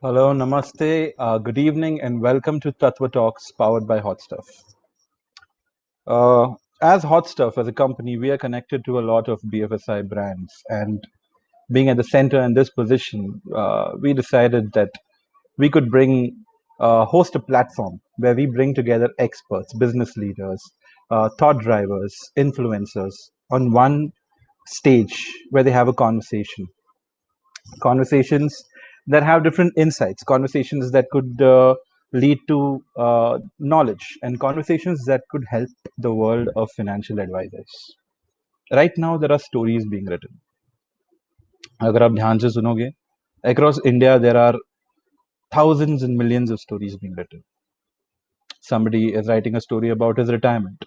Hello, namaste, good evening, and welcome to Tattva Talks powered by Hot Stuff. As Hot Stuff, as a company, we are connected to a lot of BFSI brands, and being at the center in this position, we decided that we could host a platform where we bring together experts, business leaders, thought drivers, influencers on one stage where they have a conversations that have different insights, conversations that could lead to knowledge, and conversations that could help the world of financial advisors. Right now, there are stories being written. अगर आप ध्यान से सुनोगे, across India, there are thousands and millions of stories being written. Somebody is writing a story about his retirement.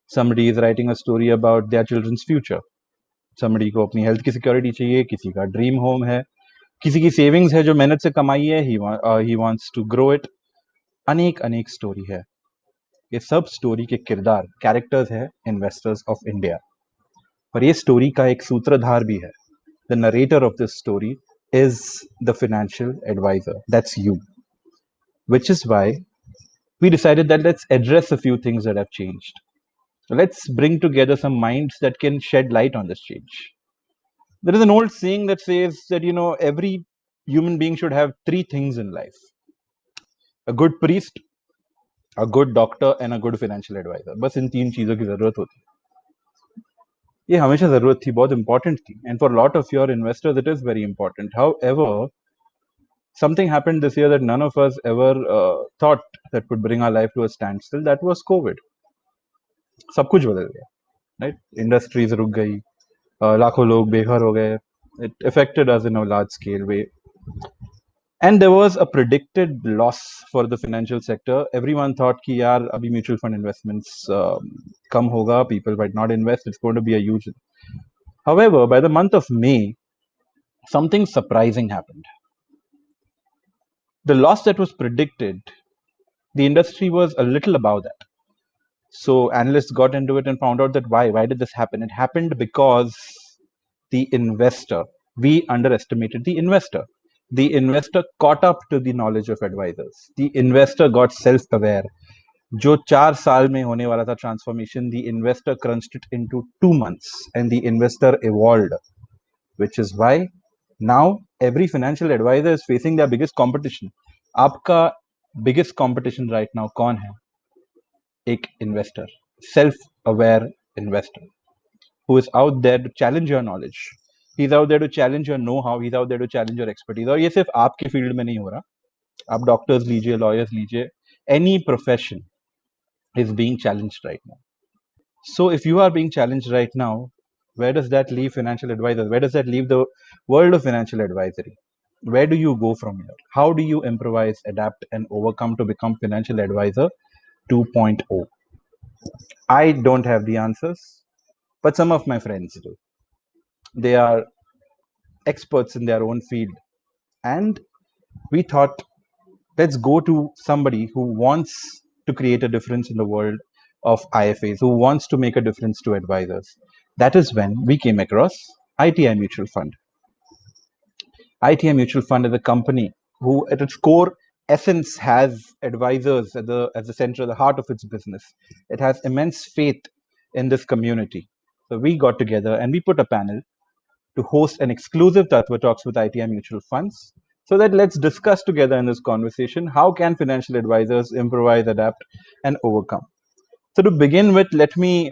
Somebody is writing a story about their children's future. Somebody को अपनी health की security चाहिए, किसी का dream home है, किसी की savings है जो मेहनत से कमाई है, he wants to grow it. अनेक अनेक स्टोरी है. ये सब स्टोरी के किरदार कैरेक्टर्स है इन्वेस्टर्स ऑफ इंडिया. और ये स्टोरी का एक सूत्रधार भी है. The narrator of this story is the financial advisor. That's you. Which is why we decided that let's address a few things that have changed. Let's bring together some minds that can shed light on this change. There is an old saying that says that, every human being should have three things in life: a good priest, a good doctor, and a good financial advisor. बस इन तीन चीजों की जरूरत होती है. ये हमेशा जरूरत थी, बहुत इंपॉर्टेंट थी, and for a lot of your investors it is very important. However, something happened this year that none of us ever thought that would bring our life to a standstill. That was COVID. सब कुछ बदल गया, right? Industries रुक गई, लाखों लोग बेघर हो गए. It affected us in a large scale way. And there was a predicted loss for the financial sector. Everyone thought कि यार अभी mutual fund investments कम होगा, people might not invest, it's going to be a huge. However, by the month of May, something surprising happened. The loss that was predicted, the industry was a little above that. So analysts got into it and found out that why did this happen? It happened because the investor, we underestimated the investor. The investor caught up to the knowledge of advisors. The investor got self-aware. जो 4 साल में होने वाला था transformation, the investor crunched it into 2 months, and the investor evolved, which is why now every financial advisor is facing their biggest competition. आपका biggest competition right now कौन है? एक investor, self-aware investor, who is out there to challenge your knowledge. He's out there to challenge your know-how. He's out there to challenge your expertise. और ये सिर्फ आपके field में नहीं हो रहा. आप डॉक्टर्स लीजिए, लॉयर्स लीजिए, any profession is being challenged right now. So if you are being challenged right now, where does that leave financial advisors? Where does that leave the world of financial advisory? Where do you go from here? How do you improvise, adapt, and overcome to become financial advisor 2.0? I don't have the answers, but some of my friends do. They are experts in their own field, and we thought, let's go to somebody who wants to create a difference in the world of IFAs, who wants to make a difference to advisors. That is when we came across ITI Mutual Fund. ITI Mutual Fund is a company who, at its core essence, has advisors at the center, the heart of its business. It has immense faith in this community. So we got together and we put a panel to host an exclusive Tattva Talks with ITI Mutual Funds, so that let's discuss together in this conversation, how can financial advisors improvise, adapt, and overcome. So to begin with, let me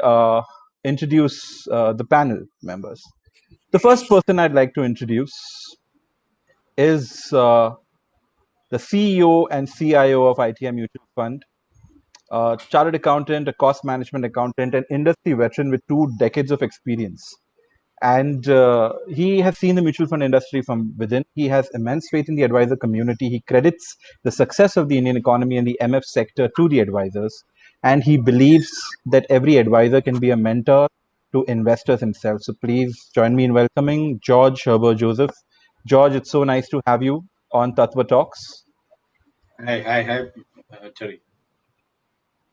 introduce the panel members. The first person I'd like to introduce is the CEO and CIO of ITI Mutual Fund, a chartered accountant, a cost management accountant, an industry veteran with 2 decades of experience. And he has seen the mutual fund industry from within. He has immense faith in the advisor community. He credits the success of the Indian economy and the MF sector to the advisors. And he believes that every advisor can be a mentor to investors himself. So please join me in welcoming George Heber Joseph. George, it's so nice to have you on Tattva Talks. Hi, Terry.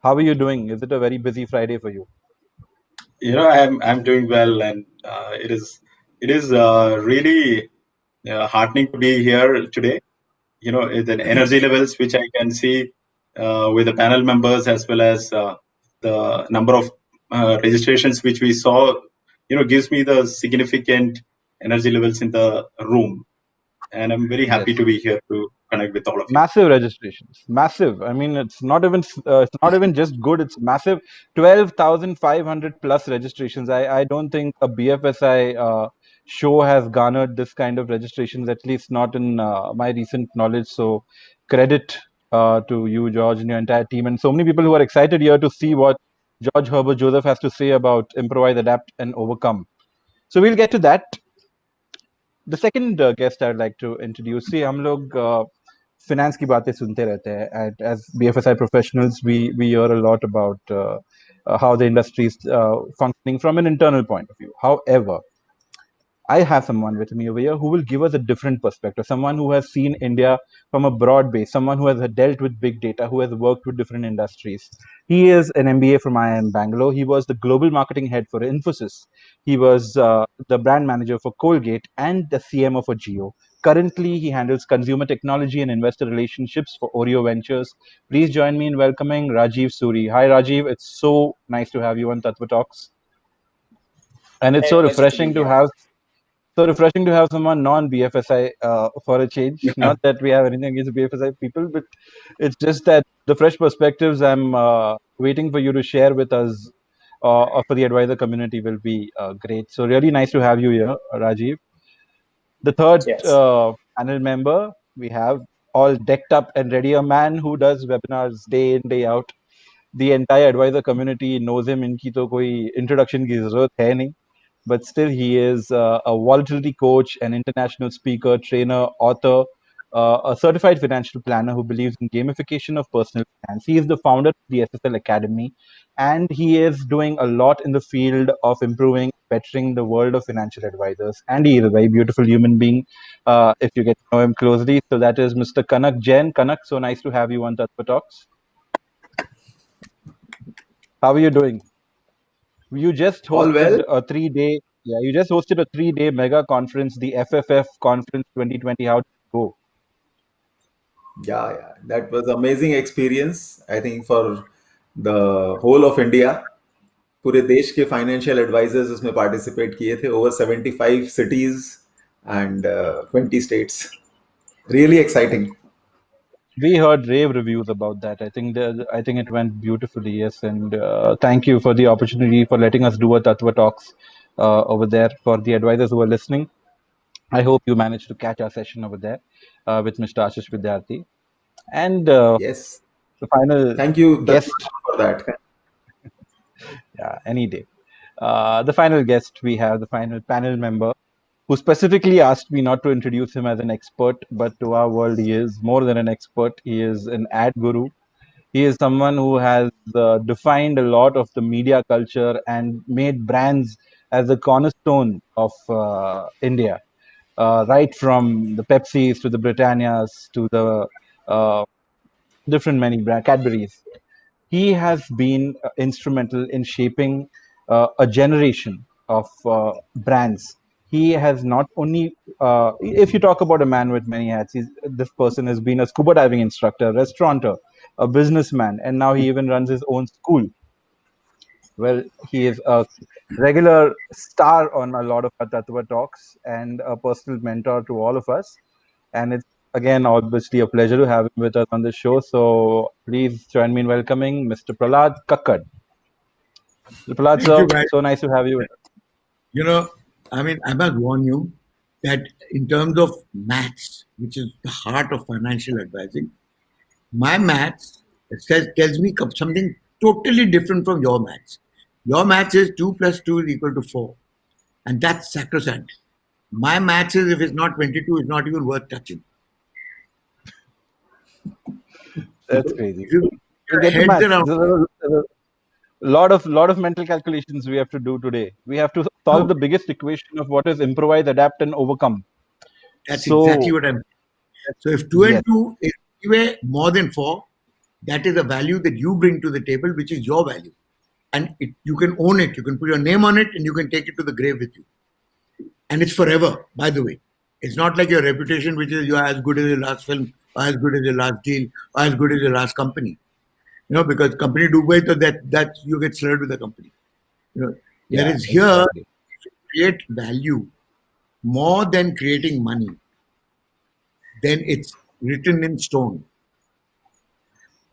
How are you doing? Is it a very busy Friday for you? I'm doing well, and it is really heartening to be here today. the energy levels which I can see with the panel members, as well as the number of registrations which we saw, gives me the significant energy levels in the room. And I'm very Yes. happy to be here to connect with all of you. Massive registrations, massive. I mean, it's not even just good, it's massive. 12,500 plus registrations. I don't think a BFSI show has garnered this kind of registrations, at least not in my recent knowledge. So credit to you, George, and your entire team, and so many people who are excited here to see what George Herbert Joseph has to say about improvise, adapt, and overcome. So we'll get to that. The second guest I'd like to introduce. See, हम लोग finance की बातें सुनते रहते हैं, and as BFSI professionals we hear a lot about how the industry is functioning from an internal point of view. However, I have someone with me over here who will give us a different perspective, someone who has seen India from a broad base, someone who has dealt with big data, who has worked with different industries. He is an MBA from IIM Bangalore. He was the global marketing head for Infosys. He was the brand manager for Colgate and the CMO for Geo. Currently, he handles consumer technology and investor relationships for Oreo Ventures. Please join me in welcoming Rajiv Suri. Hi, Rajiv. It's so nice to have you on Tattva Talks. And it's Hey, so pleasure to be refreshing to here. have someone non-BFSI for a change. Not that we have anything against BFSI people, but it's just that the fresh perspectives I'm waiting for you to share with us or for the advisor community will be great. So really nice to have you here, Rajiv. The third Yes. panel member we have, all decked up and ready, a man who does webinars day in day out. The entire advisor community knows him. इनकी तो कोई introduction की जरूरत है नहीं. But still he is a volatility coach, an international speaker, trainer, author, a certified financial planner who believes in gamification of personal finance. He is the founder of the SSL Academy, and he is doing a lot in the field of improving, bettering the world of financial advisors. And he is a very beautiful human being, if you get to know him closely. So that is Mr. Kanak Jain. Kanak, so nice to have you on Tattva Talks. How are you doing? You just All well? hosted a 3 day, yeah, you just hosted a 3 day mega conference, the FFF conference 2020. How did it go? Yeah. That was amazing experience, I think, for the whole of India. पूरे देश के financial advisers उसमें participate किए थे, over 75 cities and 20 states. Really exciting. We heard rave reviews about that. I think it went beautifully. Yes, and thank you for the opportunity for letting us do a Tattva Talks over there for the advisors who are listening. I hope you managed to catch our session over there with Mr. Ashish Vidyarthi. And Yes. the final Thank you guest, for that. yeah, any day. The final guest we have, the final panel member, who specifically asked me not to introduce him as an expert, but to our world, he is more than an expert. He is an ad guru. He is someone who has defined a lot of the media culture and made brands as a cornerstone of India, right from the Pepsis to the Britannias to the different many brand Cadbury's. He has been instrumental in shaping a generation of brands. He has not only, if you talk about a man with many hats, this person has been a scuba diving instructor, restaurateur, a businessman, and now he even runs his own school. Well, he is a regular star on a lot of our Tattva Talks and a personal mentor to all of us. And it's again obviously a pleasure to have him with us on the show. So please join me in welcoming Mr. Prahlad Kakkad. Prahlad Thank sir, you, guys. so nice to have you with us. You know, I must warn you that in terms of maths, which is the heart of financial advising, my maths tells me something totally different from your maths. Your maths is 2 plus 2 is equal to 4, and that's sacrosanct. My maths is if it's not 22, it's not even worth touching. That's So crazy. if you get We'll your get to heads maths. around, There's a lot of mental calculations we have to do today. We have to solve no, the biggest equation of what is improvise, adapt, and overcome. that's exactly So what I'm. So if 2 yes, and 2 is anywhere more than 4, that is a value that you bring to the table, which is your value. And you can own it. You can put your name on it and you can take it to the grave with you. And it's forever, by the way. It's not like your reputation, which is you are as good as your last film or as good as your last deal, or as good as your last company. Because company do well, so that you get served with the company. Yeah, Whereas here, exactly. create value more than creating money, then it's written in stone.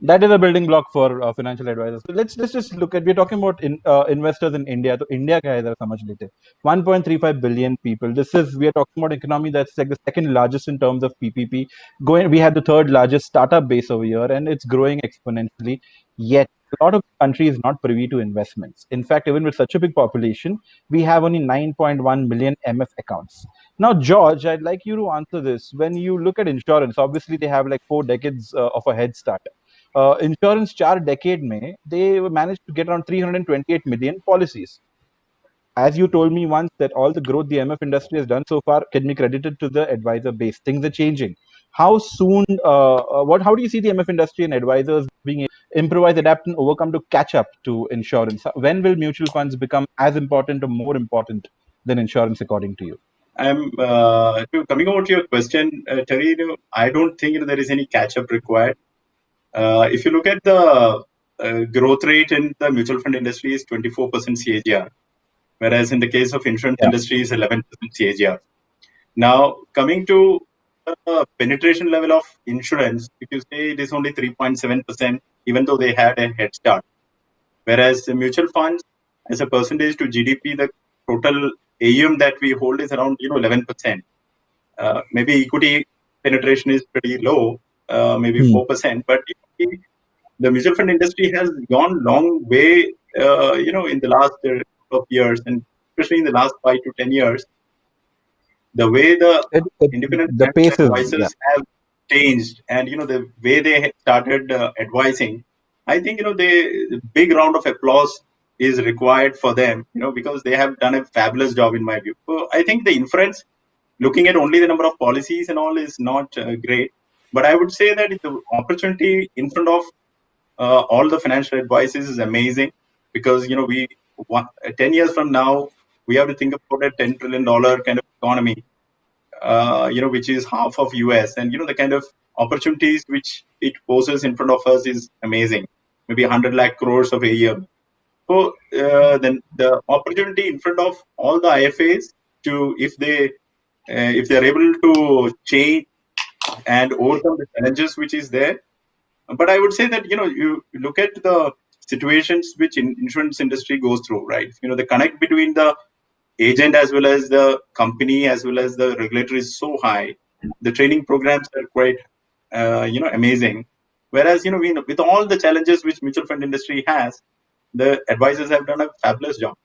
That is a building block for financial advisors. So let's just look at, we're talking about investors in India. So India का है इधर समझ लेते हैं. 1.35 billion people. We are talking about economy that's like the second largest in terms of PPP. We have the third largest startup base over here, and it's growing exponentially. Yet a lot of the country is not privy to investments. In fact, even with such a big population, we have only 9.1 million MF accounts. Now, George, I'd like you to answer this. When you look at insurance, obviously they have like 4 decades of a head start. Insurance 4 decade में they managed to get around 328 million policies. As you told me once that all the growth the MF industry has done so far can be credited to the advisor base. Things are changing. How soon? How do you see the MF industry and advisors being able to improvise, adapt, and overcome to catch up to insurance? When will mutual funds become as important or more important than insurance, according to you? Coming over to your question, Terry. I don't think there is any catch up required. If you look at the growth rate in the mutual fund industry is 24% CAGR, whereas in the case of insurance industry is 11% CAGR. Now, coming to the penetration level of insurance, if you say it is only 3.7%, even though they had a head start, whereas the mutual funds, as a percentage to GDP, the total AUM that we hold is around 11%. Maybe equity penetration is pretty low, maybe 4%, but the mutual fund industry has gone long way, in the last couple of years, and especially in the last 5 to 10 years. The way the independent The financial pace is, yeah. advisors have changed, and the way they started advising, I think the big round of applause is required for them, because they have done a fabulous job in my view. So I think the inference, looking at only the number of policies and all, is not great. But I would say that the opportunity in front of all the financial advices is amazing, because we 10 years from now we have to think about a $10 trillion kind of economy, which is half of US, and the kind of opportunities which it poses in front of us is amazing. Maybe 100 lakh crores of a year. So then the opportunity in front of all the IFAs to, if they are able to change and overcome the challenges which is there. But I would say that you look at the situations which insurance industry goes through, right? The connect between the agent as well as the company as well as the regulator is so high. The training programs are quite amazing. Whereas with all the challenges which mutual fund industry has, the advisors have done a fabulous job.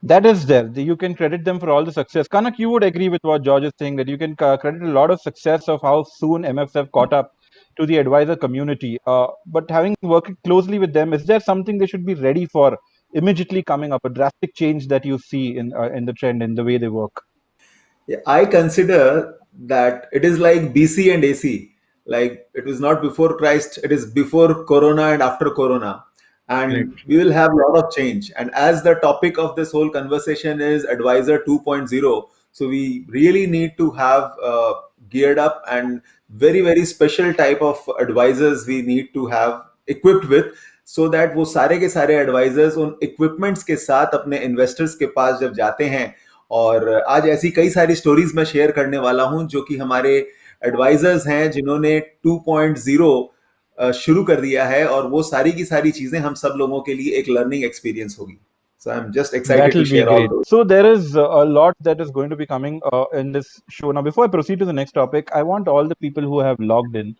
That is there. You can credit them for all the success. Kanak, you would agree with what George is saying, that you can credit a lot of success of how soon MFs have caught up to the advisor community. But having worked closely with them, is there something they should be ready for immediately coming up? A drastic change that you see in the trend, in the way they work? Yeah, I consider that it is like BC and AC. Like it was not before Christ, it is before Corona and after Corona. And Correct. we will have a lot of change. And as the topic of this whole conversation is Advisor 2.0, so we really need to have geared up and very, very special type of advisors we need to have equipped with, so that वो सारे के सारे advisors उन equipments के साथ अपने investors के पास जब जाते हैं, और आज ऐसी कई सारी स्टोरीज मैं शेयर करने वाला हूं जो कि हमारे एडवाइजर्स हैं जिन्होंने 2.0 शुरू कर दिया है, और वो सारी की सारी चीजें हम सब लोगों के लिए एक लर्निंग एक्सपीरियंस होगी. So I'm just excited to That'll be share all great. those. So there is a lot that is going to be coming in this show. Now, before I proceed to the next topic, I want all the people who have logged in.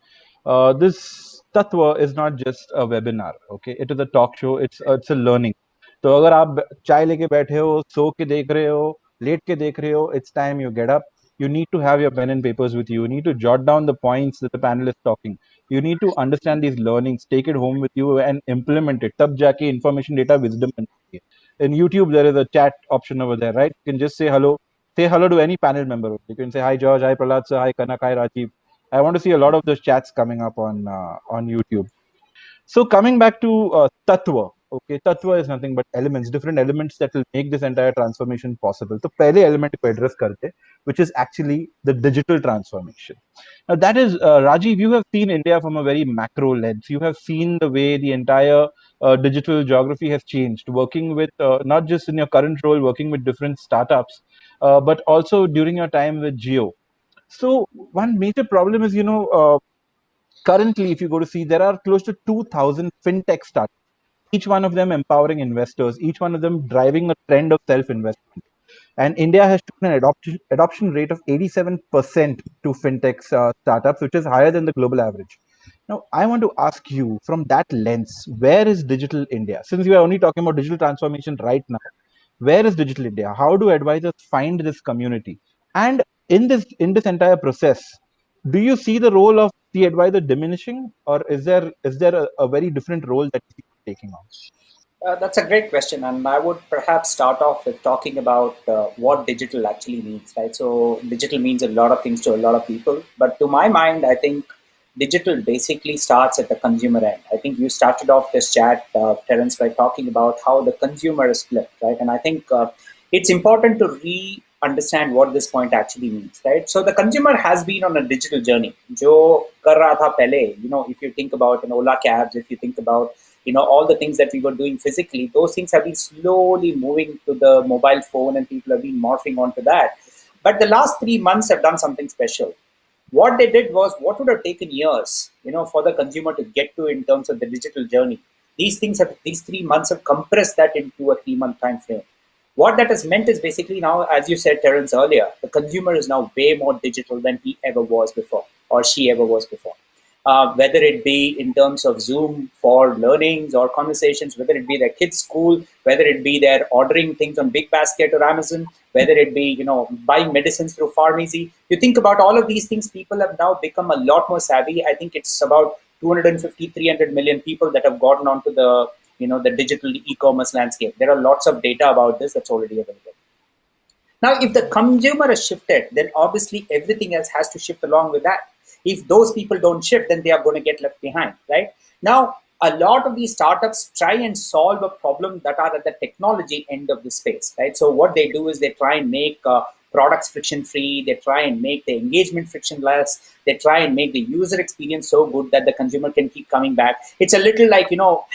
This Tattva is not just a webinar. Okay, it is a talk show. It's a learning. तो अगर आप चाय लेके बैठे हो, सो के देख रहे हो, लेट के देख रहे हो, it's time you get up. You need to have your pen and papers with you. You need to jot down the points that the panel is talking. You need to understand these learnings, take it home with you, and implement it. तब जाके information, data, wisdom बनती है. In YouTube, there is a chat option over there, right? You can just say hello. Say hello to any panel member. You can say hi George, hi Prahlad sir, hi Kanak, hi Rajiv. I want to see a lot of those chats coming up on YouTube. So coming back to Tattva, Okay, Tattva is nothing but elements, different elements that will make this entire transformation possible. So, पहले element को address करते, which is actually the digital transformation. Now, that is, Rajiv, you have seen India from a very macro lens. You have seen the way the entire digital geography has changed, working with, not just in your current role, working with different startups, but also during your time with Geo. So, one major problem is, currently, if you go to see, there are close to 2,000 fintech startups, each one of them empowering investors, each one of them driving a trend of self-investment. And India has shown an adoption rate of 87% to fintech startups, which is higher than the global average. Now, I want to ask you from that lens, where is digital India? Since we are only talking about digital transformation right now, where is digital India? How do advisors find this community? And in this entire process, do you see the role of the advisor diminishing, or is there a very different role that he's taking on? That's a great question, and I would perhaps start off with talking about what digital actually means, right? So, digital means a lot of things to a lot of people, but to my mind, I think digital basically starts at the consumer end. I think you started off this chat, Terence, by talking about how the consumer is flipped, right? And I think it's important to understand what this point actually means, right? So, the consumer has been on a digital journey. Jo kar raha tha pehle, if you think about an Ola cabs, if you think about all the things that we were doing physically, those things have been slowly moving to the mobile phone and people have been morphing onto that. But the last 3 months have done something special. What they did was what would have taken years, for the consumer to get to in terms of the digital journey. These 3 months have compressed that into a 3-month time frame. What that has meant is basically now, as you said, Terence, earlier, the consumer is now way more digital than he ever was before or she ever was before. Whether it be in terms of Zoom for learnings or conversations, whether it be their kids' school, whether it be they're ordering things on Big Basket or Amazon, whether it be, buying medicines through pharmacy. You think about all of these things, people have now become a lot more savvy. I think it's about 250, 300 million people that have gotten onto the digital e-commerce landscape. There are lots of data about this that's already available. Now, if the consumer has shifted, then obviously everything else has to shift along with that. If those people don't shift, then they are going to get left behind, right? Now, a lot of these startups try and solve a problem that are at the technology end of the space, right? So what they do is they try and make products friction-free. They try and make the engagement frictionless. They try and make the user experience so good that the consumer can keep coming back. It's a little like,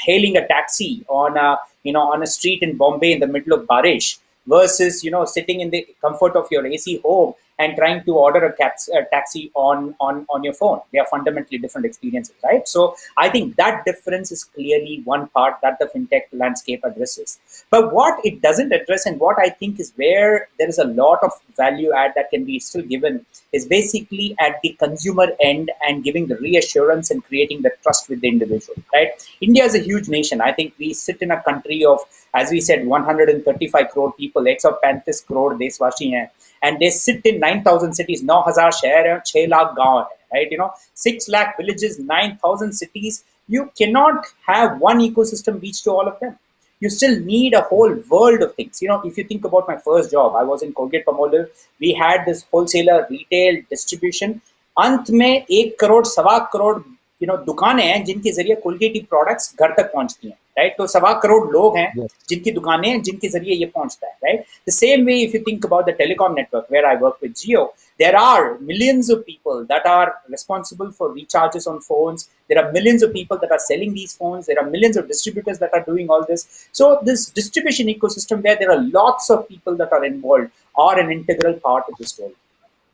hailing a taxi on a street in Bombay in the middle of Barish versus, sitting in the comfort of your AC home and trying to order a taxi on your phone. They are fundamentally different experiences, right? So I think that difference is clearly one part that the fintech landscape addresses. But what it doesn't address, and what I think is where there is a lot of value add that can be still given, is basically at the consumer end and giving the reassurance and creating the trust with the individual, right? India is a huge nation. I think we sit in a country of, as we said, 135 crore people, 135 crore देशवासी हैं, and they sit in 9,000 cities, 9,000 शहर हैं, 6 lakh गांव हैं, right? 6 lakh villages, 9,000 cities. You cannot have one ecosystem reach to all of them. You still need a whole world of things. If you think about my first job, I was in Colgate-Palmolive. We had this wholesaler, retail, distribution. अंत में 1 करोड़, 1.25 करोड़ दुकानें हैं जिनके जरिए Colgate की products घर तक पहुंचती हैं, राइट? तो 1.25 करोड़ लोग हैं जिनकी दुकानें हैं जिनके जरिए ये पहुंचता है, right? The same way if you think about the telecom network where I work with Jio, there are millions of people that are responsible for recharges on phones. There are millions of people that are selling these phones. There are millions of distributors that are doing all this. So this distribution ecosystem where there are lots of people that are involved are an integral part of the story.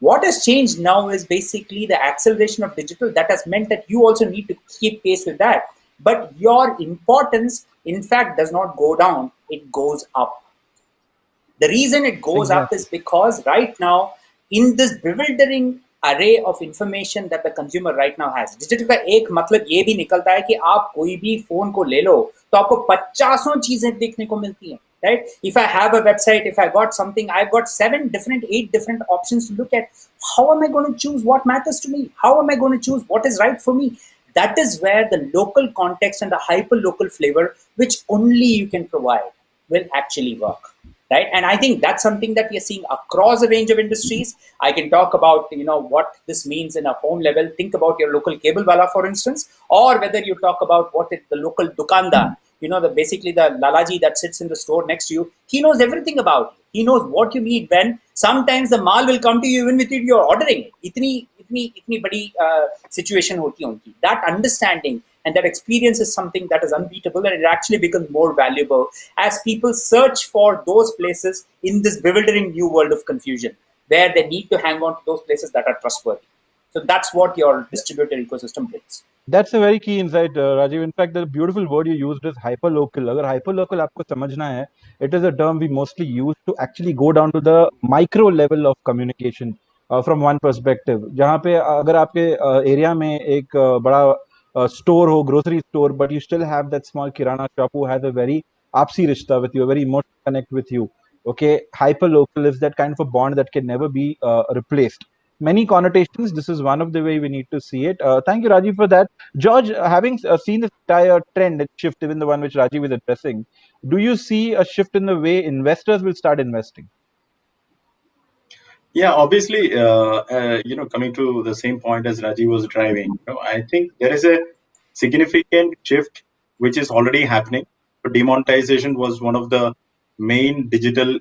What has changed now is basically the acceleration of digital. That has meant that you also need to keep pace with that. But your importance, in fact, does not go down. It goes up. The reason it goes up is because right now, in this bewildering array of information that the consumer right now has, digital का एक मतलब ये भी निकलता है कि आप कोई भी फोन को ले लो तो आपको 50 चीजें देखने को मिलती हैं, right? If I have a website, if I got something, I've got 8 different options to look at. How am I going to choose what matters to me? How am I going to choose what is right for me? That is where the local context and the hyper local flavor, which only you can provide, will actually work. Right, and I think that's something that we are seeing across a range of industries. I can talk about what this means in a home level. Think about your local cable wala, for instance, or whether you talk about what is the local dukandar basically the lalaji that sits in the store next to you, he knows everything about you. He knows what you need when. Sometimes the mal will come to you even with it you're ordering it. Itni badi situation hoti hai unki. That understanding and that experience is something that is unbeatable, and it actually becomes more valuable as people search for those places in this bewildering new world of confusion, where they need to hang on to those places that are trustworthy. So that's what your distributor ecosystem brings. That's a very key insight, Rajiv. In fact, the beautiful word you used is hyperlocal. Agar hyperlocal आपको समझना है, it is a term we mostly use to actually go down to the micro level of communication from one perspective. जहाँ पे अगर आपके area में एक बड़ा store हो, grocery store, but you still have that small kirana shop who has a very आपसी रिश्ता with you, a very emotional connect with you. Okay, hyperlocal is that kind of a bond that can never be replaced. Many connotations. This is one of the way we need to see it. Thank you, Rajiv, for that. George, having seen this entire trend and shift, even the one which Rajiv is addressing, do you see a shift in the way investors will start investing? Yeah, obviously, coming to the same point as Rajiv was driving, I think there is a significant shift which is already happening. So demonetization was one of the main digital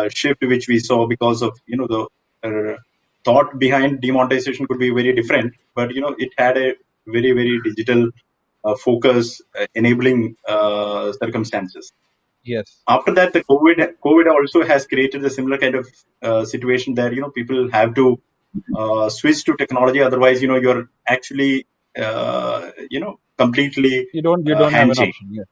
shift which we saw, because of the thought behind demonetization could be very different, but it had a very very digital focus, enabling circumstances. Yes. After that, the COVID also has created a similar kind of situation that people have to switch to technology. Otherwise, you're actually completely You don't have an handshake. option. Yes.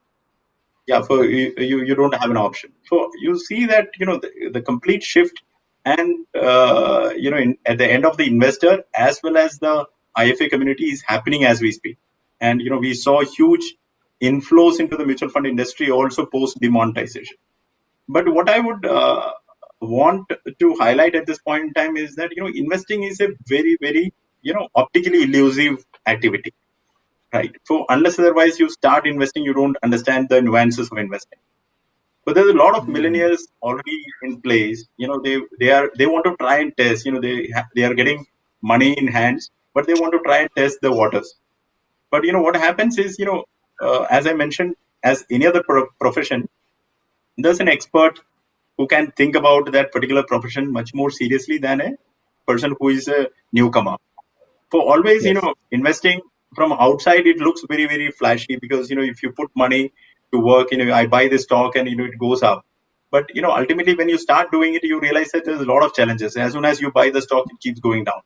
Yeah, for you don't have an option. So you see that the complete shift, and at the end of the investor as well as the IFA community is happening as we speak. And we saw huge inflows into the mutual fund industry also post demonetization. But what I would want to highlight at this point in time is that investing is a very very optically elusive activity, right? So unless otherwise you start investing, you don't understand the nuances of investing. But there's a lot of millennials already in place. They want to try and test. They are getting money in hands, but they want to try and test the waters. But what happens is, as I mentioned, as any other profession, there's an expert who can think about that particular profession much more seriously than a person who is a newcomer. For always, Yes. investing from outside, it looks very, very flashy, because, if you put money to work, I buy this stock and, it goes up. But, ultimately, when you start doing it, you realize that there's a lot of challenges. As soon as you buy the stock, it keeps going down,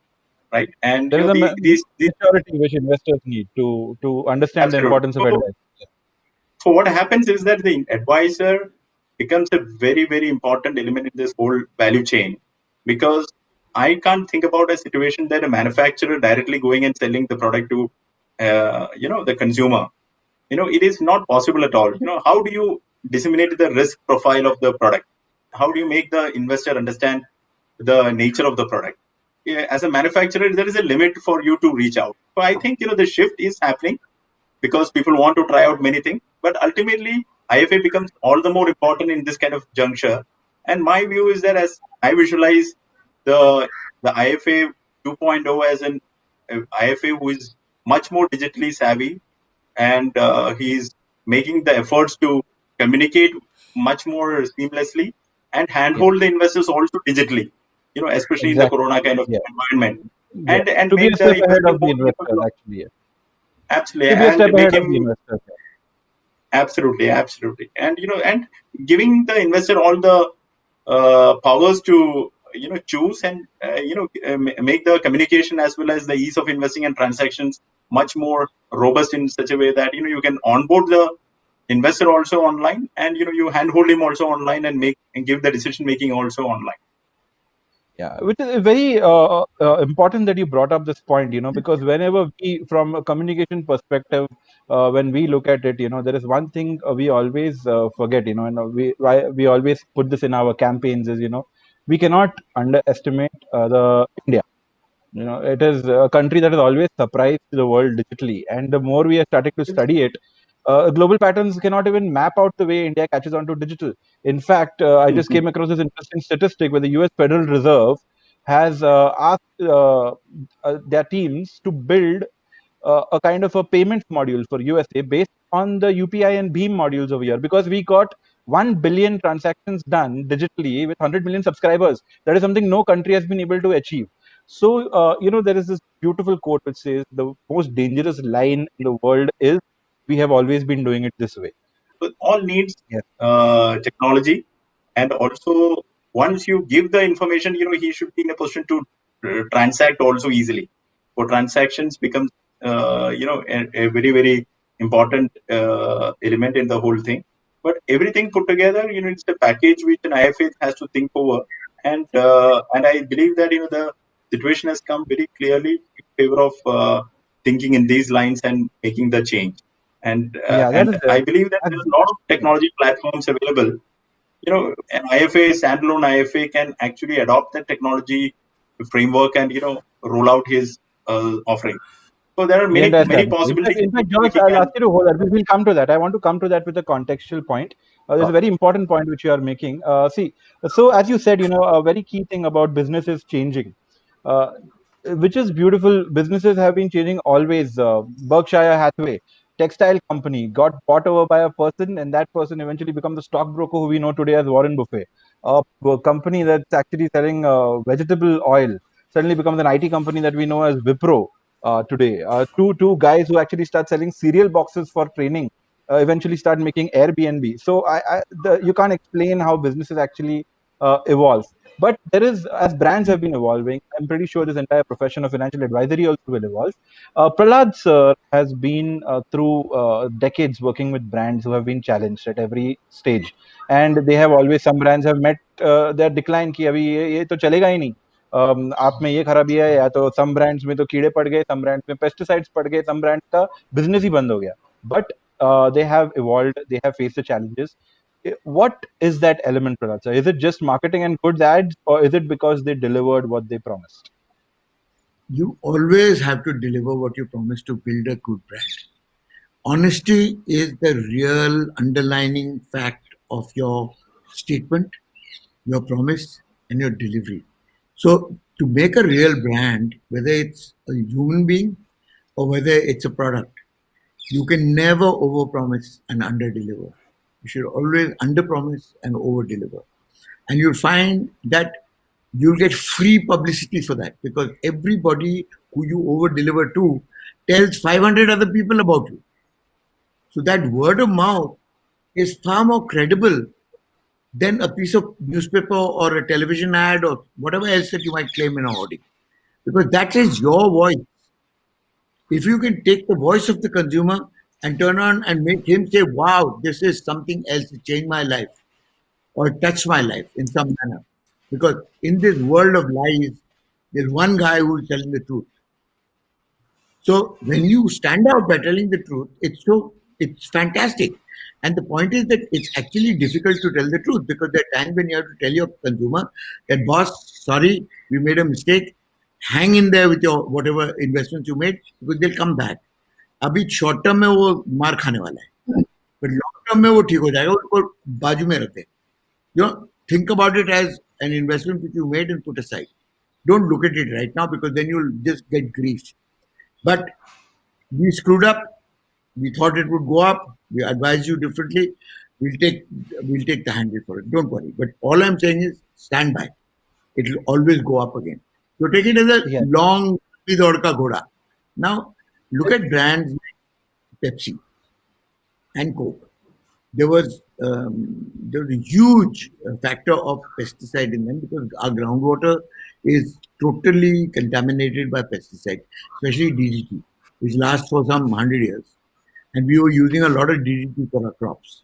right? And, There is a these maturity which investors need to understand the absolutely. importance of advice. So what happens is that the advisor becomes a very, very important element in this whole value chain, because I can't think about a situation that a manufacturer directly going and selling the product to, the consumer. It is not possible at all. How do you disseminate the risk profile of the product? How do you make the investor understand the nature of the product? Yeah, as a manufacturer, there is a limit for you to reach out. So I think, the shift is happening because people want to try out many things. But ultimately, IFA becomes all the more important in this kind of juncture. And my view is that, as I visualize the IFA 2.0 as an IFA who is much more digitally savvy, and he's making the efforts to communicate much more seamlessly and Yes. handhold the investors also digitally, especially in the Exactly. corona kind of Yeah. environment, Yeah. and To be a make the step ahead investor of the more investor, capable. actually. Yes. Absolutely, To be a and step make ahead of the him investor. absolutely, and giving the investor all the powers to choose, and make the communication as well as the ease of investing and transactions much more robust in such a way that you can onboard the investor also online, and you handhold him also online, and make and give the decision making also online. Yeah, which is very important that you brought up this point, because whenever we, from a communication perspective, when we look at it, there is one thing we always forget, and we always put this in our campaigns is, we cannot underestimate the India. It is a country that has always surprised the world digitally, and the more we are starting to study it, global patterns cannot even map out the way India catches on to digital. In fact, I just came across this interesting statistic where the U.S. Federal Reserve has asked their teams to build a kind of a payments module for USA based on the UPI and Beam modules over here, because we got 1 billion transactions done digitally with 100 million subscribers. That is something no country has been able to achieve. So, there is this beautiful quote which says the most dangerous line in the world is we have always been doing it this way. So all needs Yes. technology, and also once you give the information, he should be in a position to transact also easily. For transactions becomes a very very important element in the whole thing. But everything put together, it's a package which an IFA has to think over, and I believe that the situation has come very clearly in favor of thinking in these lines and making the change. Yeah, that is And I believe that there are a lot of yeah. technology platforms available. An IFA, standalone IFA, can actually adopt the technology framework and roll out his offering. So there are The many entire many strategy. possibilities In fact, which Josh, he I'll ask can. you to hold that. We'll come to that. I want to come to that with a contextual point. There's a very important point which you are making. See, so as you said, a very key thing about business is changing, uh, which is beautiful. Businesses have been changing always. Berkshire Hathaway, textile company, got bought over by a person, and that person eventually becomes the stockbroker who we know today as Warren Buffett. A company that's actually selling vegetable oil suddenly becomes an IT company that we know as Wipro today. Two guys who actually start selling cereal boxes for training eventually start making Airbnb. So you can't explain how businesses actually evolve. But there is, as brands have been evolving, I'm pretty sure this entire profession of financial advisory also will evolve. Prahlad sir has been through decades working with brands who have been challenged at every stage, and they have always, some brands have met their decline कि अभी ये तो चलेगा ही नहीं. आप में ये खराबी है, या तो सम ब्रांड्स में तो कीड़े पड़ गए, सम ब्रांड्स में पेस्टिसाइड्स पड़ गए, सम ब्रांड्स का बिजनेस ही बंद हो गया. But they have evolved, they have faced the challenges. What is that element, Prahlad sir? Is it just marketing and good ads, or is it because they delivered what they promised? You always have to deliver what you promise to build a good brand. Honesty is the real underlining fact of your statement, your promise, and your delivery. So, to make a real brand, whether it's a human being or whether it's a product, you can never overpromise and underdeliver. You should always underpromise and overdeliver. And you'll find that you'll get free publicity for that, because everybody who you overdeliver to tells 500 other people about you. So that word of mouth is far more credible than a piece of newspaper or a television ad or whatever else that you might claim in a hoarding. Because that is your voice. If you can take the voice of the consumer and turn on and make him say, wow, this is something else to change my life or touch my life in some manner. Because in this world of lies, there's one guy who's telling the truth. So when you stand out by telling the truth, it's fantastic. And the point is that it's actually difficult to tell the truth, because there are times when you have to tell your consumer that, boss, sorry, we made a mistake. Hang in there with your whatever investments you made, because they'll come back. अभी short term में वो मार खाने वाला है, but long term में वो ठीक हो जाएगा. उसको बाजू में रखे. Think about it as an investment which you made and put aside. Don't look at it right now, because then you'll just get grief. But we screwed up. We thought it would go up. We advised you differently. We'll take the handle for it. Don't worry. But all I'm saying is stand by. It will always go up again. So take it as a Yes. long dod ka ghoda. Now look at brands like Pepsi and Coke. There was a huge factor of pesticide in them, because our groundwater is totally contaminated by pesticide, especially DDT, which lasts for some 100 years. And we were using a lot of DDT for our crops.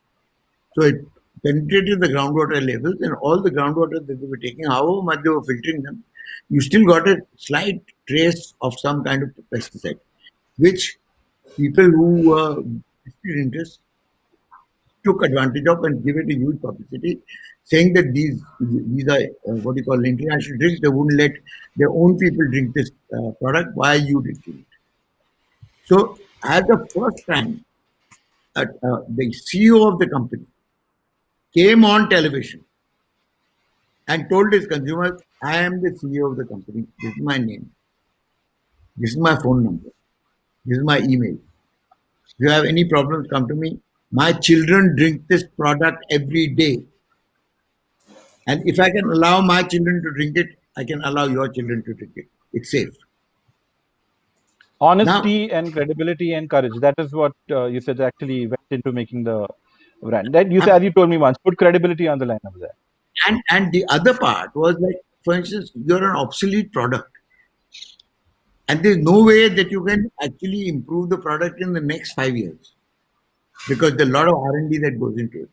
So it penetrated the groundwater levels, and all the groundwater that they were taking, however much they were filtering them, you still got a slight trace of some kind of pesticide, which people who were vested interest took advantage of and gave it a huge publicity, saying that these are what you call international drinks. They wouldn't let their own people drink this product. Why are you drinking it? So, as the first time, the CEO of the company came on television and told his consumers, "I am the CEO of the company. This is my name. This is my phone number. This is my email. If you have any problems, come to me. My children drink this product every day. And if I can allow my children to drink it, I can allow your children to drink it. It's safe. Now, Honesty and credibility and courage. That is what you said actually went into making the brand. That you said, as you told me once, put credibility on the line of that. and the other part was like, for instance, you're an obsolete product. And there's no way that you can actually improve the product in the next 5 years because there's a lot of R&D that goes into it.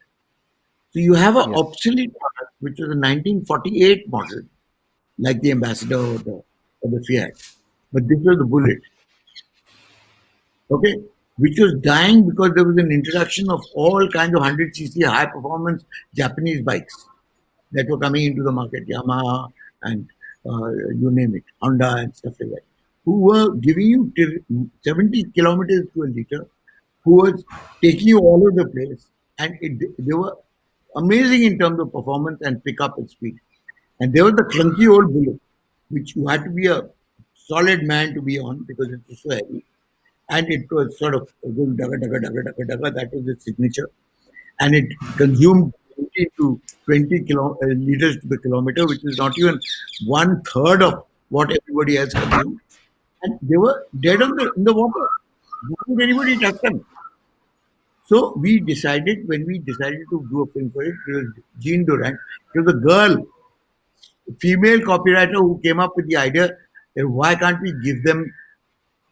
So you have an Yes. obsolete product, which was a 1948 model, like the Ambassador or the Fiat. But this was the Bullet, okay, which was dying because there was an introduction of all kinds of 100cc high performance Japanese bikes that were coming into the market, Yamaha and you name it, Honda and stuff like that, who were giving you 70 kilometers to a liter, who was taking you all over the place, and they were amazing in terms of performance and pickup and speed. And there was the clunky old Bullet, which you had to be a solid man to be on because it was so heavy. And it was sort of going dagga, dagga, dagga, dagga, dagga. That was its signature. And it consumed 20 to 20 liters to the kilometer, which is not even 1/3 of what everybody else consumed. And they were dead in the water. Why would anybody touch them? So we decided, when we decided to do a film for it, it was Jean Durant. It was a girl, female copywriter, who came up with the idea that why can't we give them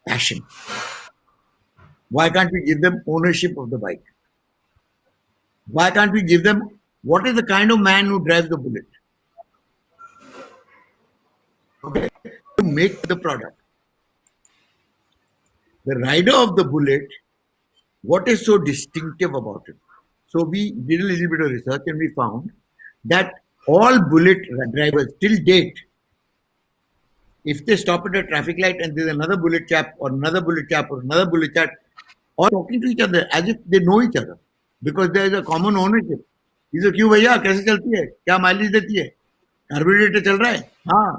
passion? Why can't we give them ownership of the bike? Why can't we give them what is the kind of man who drives the Bullet? Okay, to make the product. The rider of the Bullet, what is so distinctive about it? So we did a little bit of research and we found that all Bullet drivers till date, if they stop at a traffic light and there's another Bullet chap or another Bullet chap or another Bullet chap, all talking to each other as if they know each other because there is a common ownership. इसे क्यों भैया कैसे चलती है क्या mileage देती है carburettor चल रहा है हाँ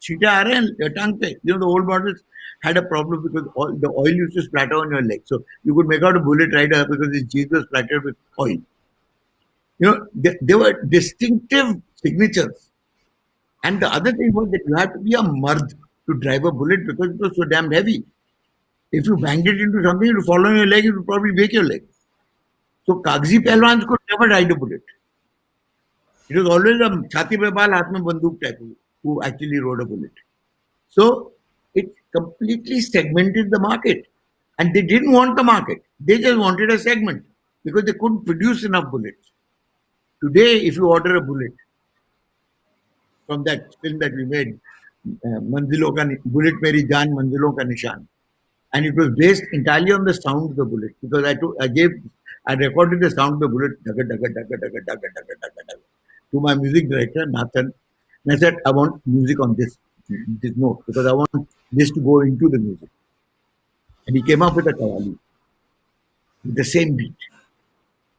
छींटे आ रहे हैं टंग पे the old models had a problem because the oil used to splatter on your leg, so you could make out a Bullet rider because his jeans was splattered with oil. They were distinctive signatures. And the other thing was that you had to be a mard to drive a Bullet because it was so damn heavy. If you banged it into something, it would fall on your leg, it would probably break your leg. So Kagzi Pehlwans could never ride a Bullet. It was always a chhati pe baal, haath mein banduk type who actually rode a Bullet. So it completely segmented the market. And they didn't want the market. They just wanted a segment because they couldn't produce enough bullets. Today, if you order a Bullet from that film that we made, Bullet Meri Jaan Manzilon Ka Nishan, and it was based entirely on the sound of the Bullet because I recorded the sound of the Bullet dagga, dagga, dagga, dagga, dagga, dagga, dagga, dagga, to my music director Nathan, and I said I want music on this note because I want this to go into the music, and he came up with a Kawali with the same beat.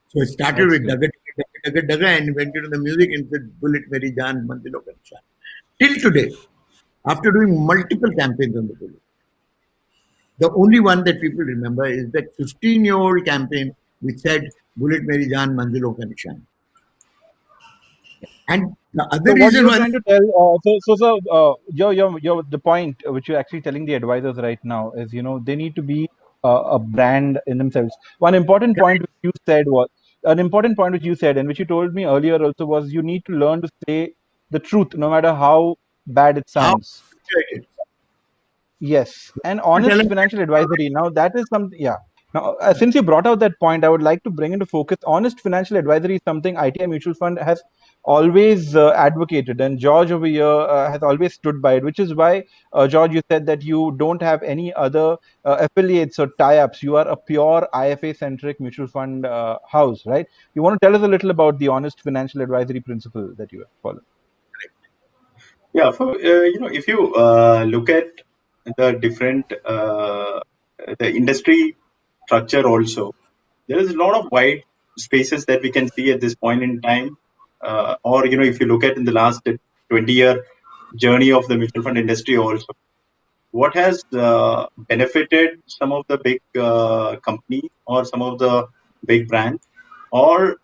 So it started with dagga, dagga, dagga, dagga, and went into the music and said Bullet Meri Jaan Manzilon Ka Nishan. Till today, after doing multiple campaigns on the Bullet, the only one that people remember is that 15-year-old campaign which said Bullet Meri Jaan Manzilon Ka Nishan. And the other reason what you're trying to tell, the point which you're actually telling the advisors right now is, they need to be a brand in themselves. One important point which you said and which you told me earlier also was you need to learn to say the truth no matter how bad it sounds. Yes, and honest financial advisory. Now that is something. Yeah. Now, since you brought out that point, I would like to bring into focus honest financial advisory is something ITI Mutual Fund has always advocated, and George over here has always stood by it. Which is why, George, you said that you don't have any other affiliates or tie-ups. You are a pure IFA-centric mutual fund house, right? You want to tell us a little about the honest financial advisory principle that you have followed? Yeah, if you look at the different the industry structure also, there is a lot of wide spaces that we can see at this point in time. Or if you look at in the last 20-year journey of the mutual fund industry also, what has benefited some of the big companies or some of the big brands, or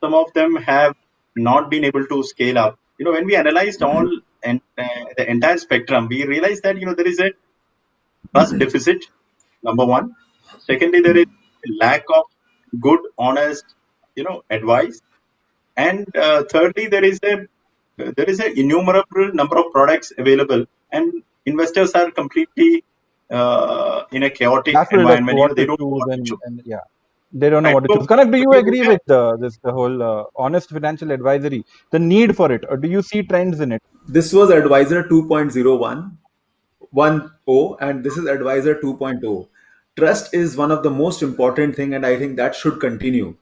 some of them have not been able to scale up. When we analyzed all and the entire spectrum, we realized that there is a trust deficit. Number one. Secondly, there is lack of good, honest, advice. And thirdly, there is a innumerable number of products available, and investors are completely in a chaotic baffled as to environment. what They to don't know choose, what to choose. and yeah, they don't know Right. what to choose. Kanak, do So you you look agree at with the whole honest financial advisory, the need for it, or do you see trends in it? This was Advisor 2.01, 1.0, and this is Advisor 2.0. Trust is one of the most important thing, and I think that should continue.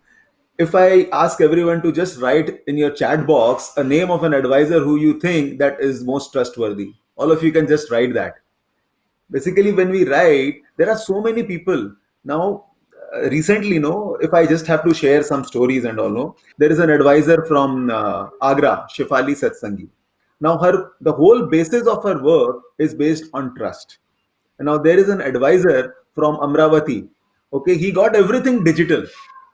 If I ask everyone to just write in your chat box a name of an advisor who you think that is most trustworthy, all of you can just write that. Basically, when we write, there are so many people now. Recently, no, if I just have to share some stories and all, no, there is an advisor from Agra, Shefali Satsangi. Now, the whole basis of her work is based on trust. And now there is an advisor from Amravati. Okay, he got everything digital.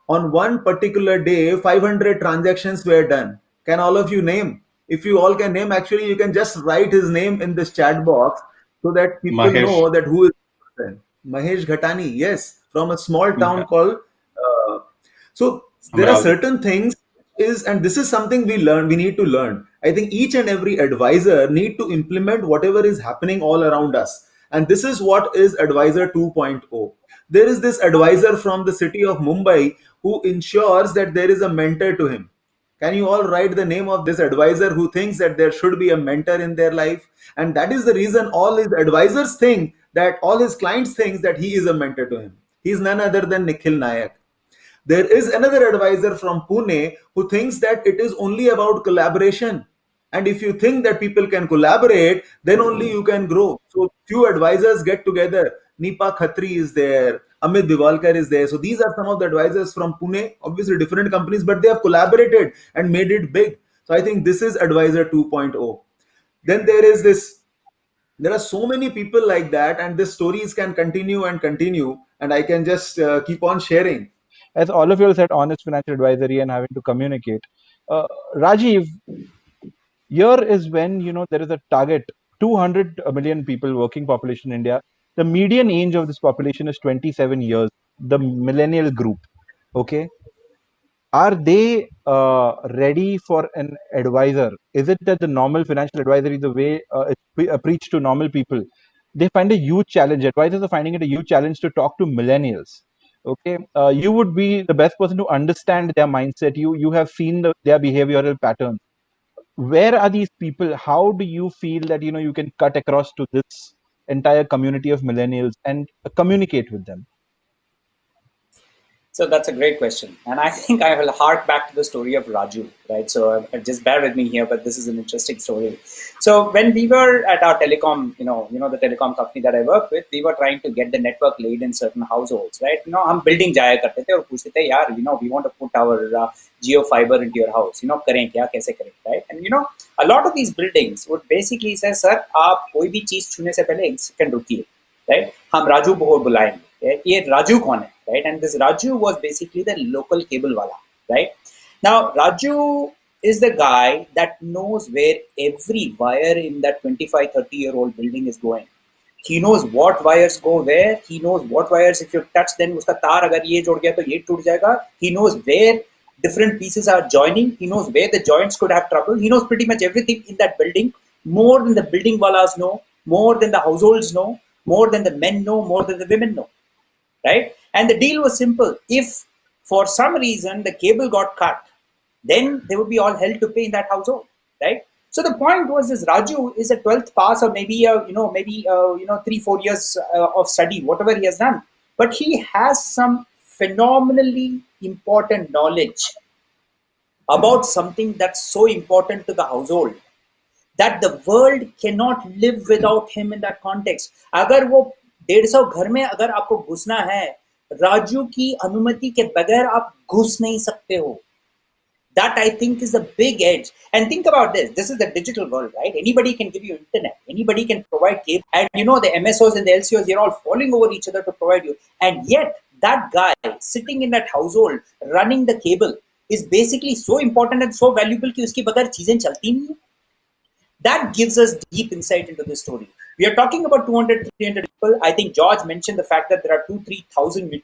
On one particular day, 500 transactions were done. Can all of you name? If you all can name, actually, you can just write his name in this chat box so that people Mahesh. know that who is the person. Mahesh Ghatani, yes, from a small town Yeah, called. So there are Amravati. certain things and this is something we need to learn. I think each and every advisor need to implement whatever is happening all around us, and this is what is Advisor 2.0. There is this advisor from the city of Mumbai who ensures that there is a mentor to him. Can you all write the name of this advisor who thinks that there should be a mentor in their life? And that is the reason all his advisors think that all his clients think that he is a mentor to him. He is none other than Nikhil Nayak. There is another advisor from Pune who thinks that it is only about collaboration. And if you think that people can collaborate, then only you can grow. So few advisors get together. Nipa Khatri is there. Amit Diwalkar is there. So these are some of the advisors from Pune, obviously different companies, but they have collaborated and made it big. So I think this is Advisor 2.0. Then there are so many people like that, and the stories can continue and continue, and I can just keep on sharing. As all of you said, honest financial advisory and having to communicate. Uh, Rajiv, here is when there is a target 200 million people working population in India. The median age of this population is 27 years. The millennial group, okay, are they ready for an advisor? Is it that the normal financial advisory, the way it's preached to normal people, they find a huge challenge? Advisors are finding it a huge challenge to talk to millennials. Okay, you would be the best person to understand their mindset. You have seen their behavioral patterns. Where are these people? How do you feel that you can cut across to this entire community of millennials and communicate with them? So that's a great question, and I think I will hark back to the story of Raju, right? So just bear with me here, but this is an interesting story. So when we were at our telecom, the telecom company that I work with, we were trying to get the network laid in certain households, right? हम building जाया करते थे और पूछते थे यार, we want to put our geo fiber into your house, करें क्या, कैसे करें, right? And a lot of these buildings would basically say, sir, आप कोई भी चीज छूने से पहले एक सेकंड रुकिए, right? हम राजू को बुलाएंगे. ये राजू कौन है, right? And this Raju was basically the local cable wala, right? Now Raju is the guy that knows where every wire in that 25-30-year-old building is going. He knows what wires go where. He knows what wires, if you touch, then uska taar agar ye jod gaya to ye toot jayega. He knows where different pieces are joining. He knows where the joints could have trouble. He knows pretty much everything in that building, more than the building walas know, more than the households know, more than the men know, more than the women know, right? And the deal was simple. If for some reason the cable got cut, then they would be all held to pay in that household, right? So the point was, this Raju is a 12th pass, or maybe 3-4 years of study, whatever he has done, but he has some phenomenally important knowledge about something that's so important to the household that the world cannot live without him in that context. अगर वो 150 घर में अगर आपको घुसना है, राजू की अनुमति के बगैर आप घुस नहीं सकते हो. That I think is the big edge. And think about this. This is the digital world, right? Anybody can give you internet. Anybody can provide cable. And the MSOs and the LCOs, they're all falling over each other to provide you. And yet that guy sitting in that household running the cable is basically so important and so valuable कि उसके बगैर चीजें चलती नहीं. That gives us deep insight into this story. We are talking about 200, 300 people. I think George mentioned the fact that there are 2,000-3,000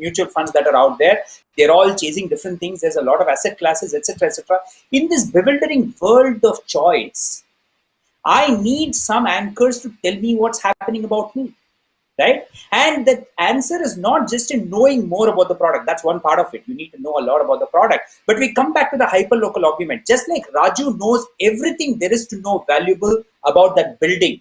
mutual funds that are out there. They're all chasing different things. There's a lot of asset classes, etc., etc. In this bewildering world of choice, I need some anchors to tell me what's happening about me. Right? And the answer is not just in knowing more about the product. That's one part of it. You need to know a lot about the product. But we come back to the hyper-local argument. Just like Raju knows everything there is to know valuable about that building,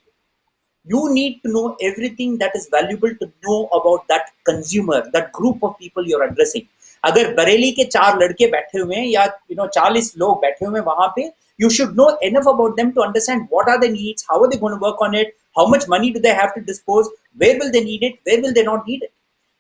you need to know everything that is valuable to know about that consumer, that group of people you're addressing. अगर बरेली के 4 लड़के बैठे हुए हैं या 40 लोग बैठे हुए हैं वहां पे, you should know enough about them to understand what are their needs, how are they going to work on it, how much money do they have to dispose, where will they need it, where will they not need it.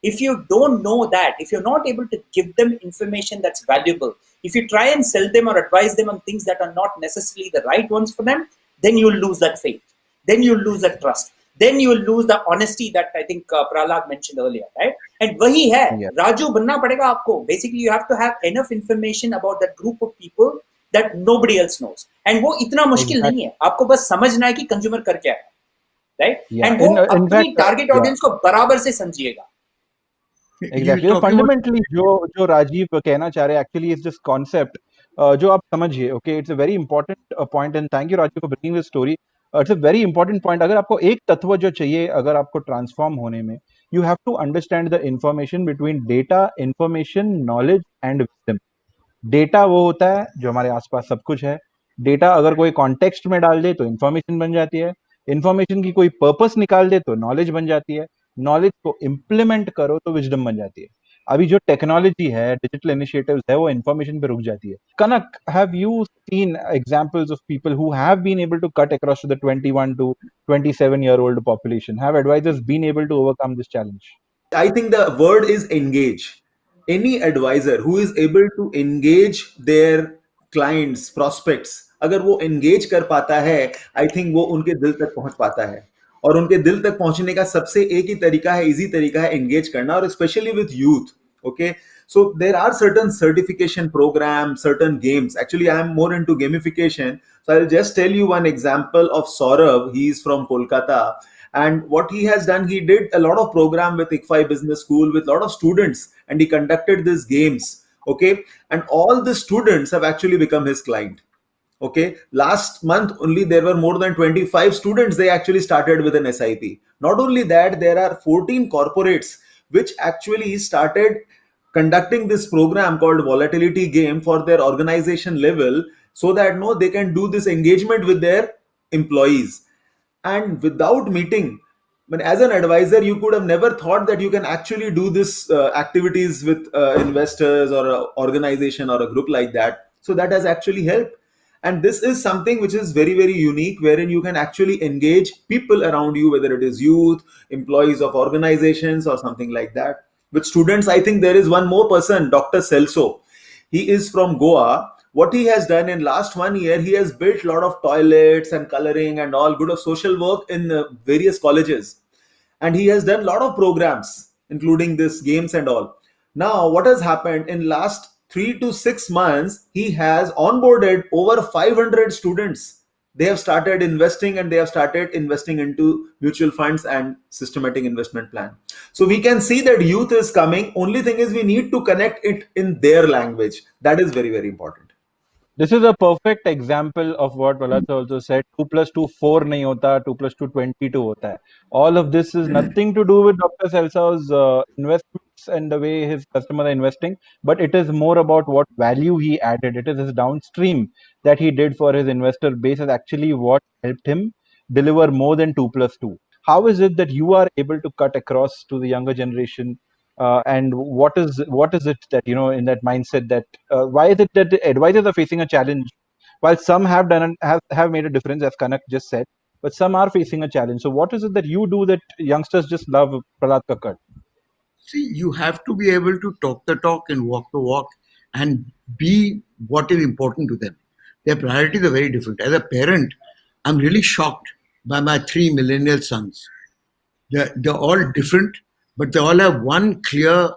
If you don't know that, if you're not able to give them information that's valuable, if you try and sell them or advise them on things that are not necessarily the right ones for them, then you'll lose that faith. Then you'll lose that trust. Then you'll lose the honesty that I think Prahlad mentioned earlier, right? And wahi hai, Raju banna padega aapko. Basically, you have to have enough information about that group of people that nobody else knows. And वो इतना मुश्किल नहीं है. आपको बस समझना है कि consumer कर क्या है, right? And वो अपनी target audience को बराबर से समझिएगा. Exactly. Fundamentally, जो राजीव कहना चाह रहे actually is this concept जो आप समझिए. Okay, it's a very important point, and thank you Rajiv for bringing this story. It's a very important point. अगर आपको एक तत्व जो चाहिए, अगर आपको ट्रांसफॉर्म होने में, you have to understand the information between data, information, knowledge and wisdom. Data वो होता है जो हमारे आसपास सब कुछ है. डेटा अगर कोई कॉन्टेक्स्ट में डाल दे तो इंफॉर्मेशन बन जाती है. इंफॉर्मेशन की कोई पर्पस निकाल दे तो नॉलेज बन जाती है. नॉलेज को इम्प्लीमेंट करो तो विजडम बन जाती है. अभी जो टेक्नोलॉजी है, डिजिटल इनिशिएटिव्स है, वो इंफॉर्मेशन पे रुक जाती है. Kanak, have you seen examples of people who have been able to cut across to the 21 to 27 year old population? Have advisors been able to overcome this challenge? I think the word is engage. Any advisor who is able to engage their clients, prospects, अगर वो engage कर पाता है, I think वो उनके दिल तक पहुंच पाता है. और उनके दिल तक पहुंचने का सबसे एक ही तरीका है, इजी तरीका है engage करना, और especially with youth. Okay, so there are certain certification programs, certain games. Actually, I am more into gamification. So I'll just tell you one example of Saurav. He is from Kolkata. And what he has done, he did a lot of program with ITI Business School with a lot of students, and he conducted these games. Okay, and all the students have actually become his client. Okay, last month only there were more than 25 students. They actually started with an SIP. Not only that, there are 14 corporates which actually started conducting this program called volatility game for their organization level, so that they can do this engagement with their employees. And without meeting, but as an advisor, you could have never thought that you can actually do this activities with investors or an organization or a group like that. So that has actually helped. And this is something which is very, very unique, wherein you can actually engage people around you, whether it is youth, employees of organizations or something like that. With students, I think there is one more person, Dr. Celso. He is from Goa. What he has done in last 1 year, he has built a lot of toilets and coloring and all good of social work in various colleges. And he has done a lot of programs, including this games and all. Now, what has happened in last 3 to 6 months, he has onboarded over 500 students. They have started investing, and they have started investing into mutual funds and systematic investment plan. So we can see that youth is coming. Only thing is we need to connect it in their language. That is very, very important. This is a perfect example of what Prahlad also said. 2 plus 2 4 नहीं होता, 2 plus 2 22 होता है. All of this is nothing to do with Dr. Celso's investments and the way his customers are investing, but it is more about what value he added. It is his downstream that he did for his investor base is actually what helped him deliver more than 2 plus 2. How is it that you are able to cut across to the younger generation? And what is it that in that mindset that why is it that the advisors are facing a challenge while some have done have made a difference, as Kanak just said, but some are facing a challenge? So what is it that you do that youngsters just love, Prahlad Kakkad? See, you have to be able to talk the talk and walk the walk. and be what is important to them. Their priorities are very different. As a parent, I'm really shocked by my three millennial sons. They're all different, but they all have one clear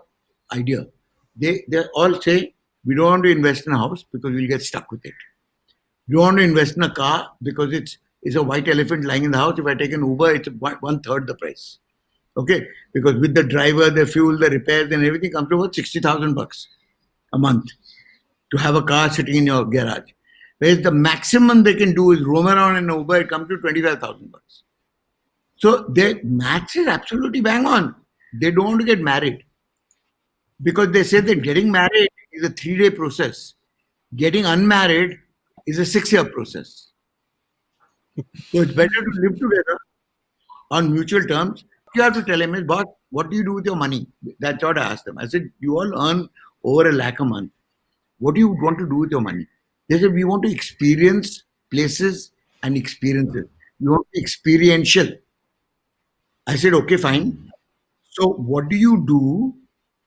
idea. They all say, we don't want to invest in a house because we'll get stuck with it. We don't want to invest in a car because it's a white elephant lying in the house. If I take an Uber, it's one third the price. Okay, because with the driver, the fuel, the repairs, and everything comes to about $60,000 a month to have a car sitting in your garage. Whereas the maximum they can do is roam around in an Uber. It comes to $25,000. So their maths is absolutely bang on. They don't want to get married because they say that getting married is a 3-day process. Getting unmarried is a 6-year process. So it's better to live together on mutual terms. You have to tell him, boss, what do you do with your money? That's what I asked them. I said, you all earn over $1 lakh a month. What do you want to do with your money? They said, we want to experience places and experiences. We want to be experiential. I said, okay, fine. So what do you do?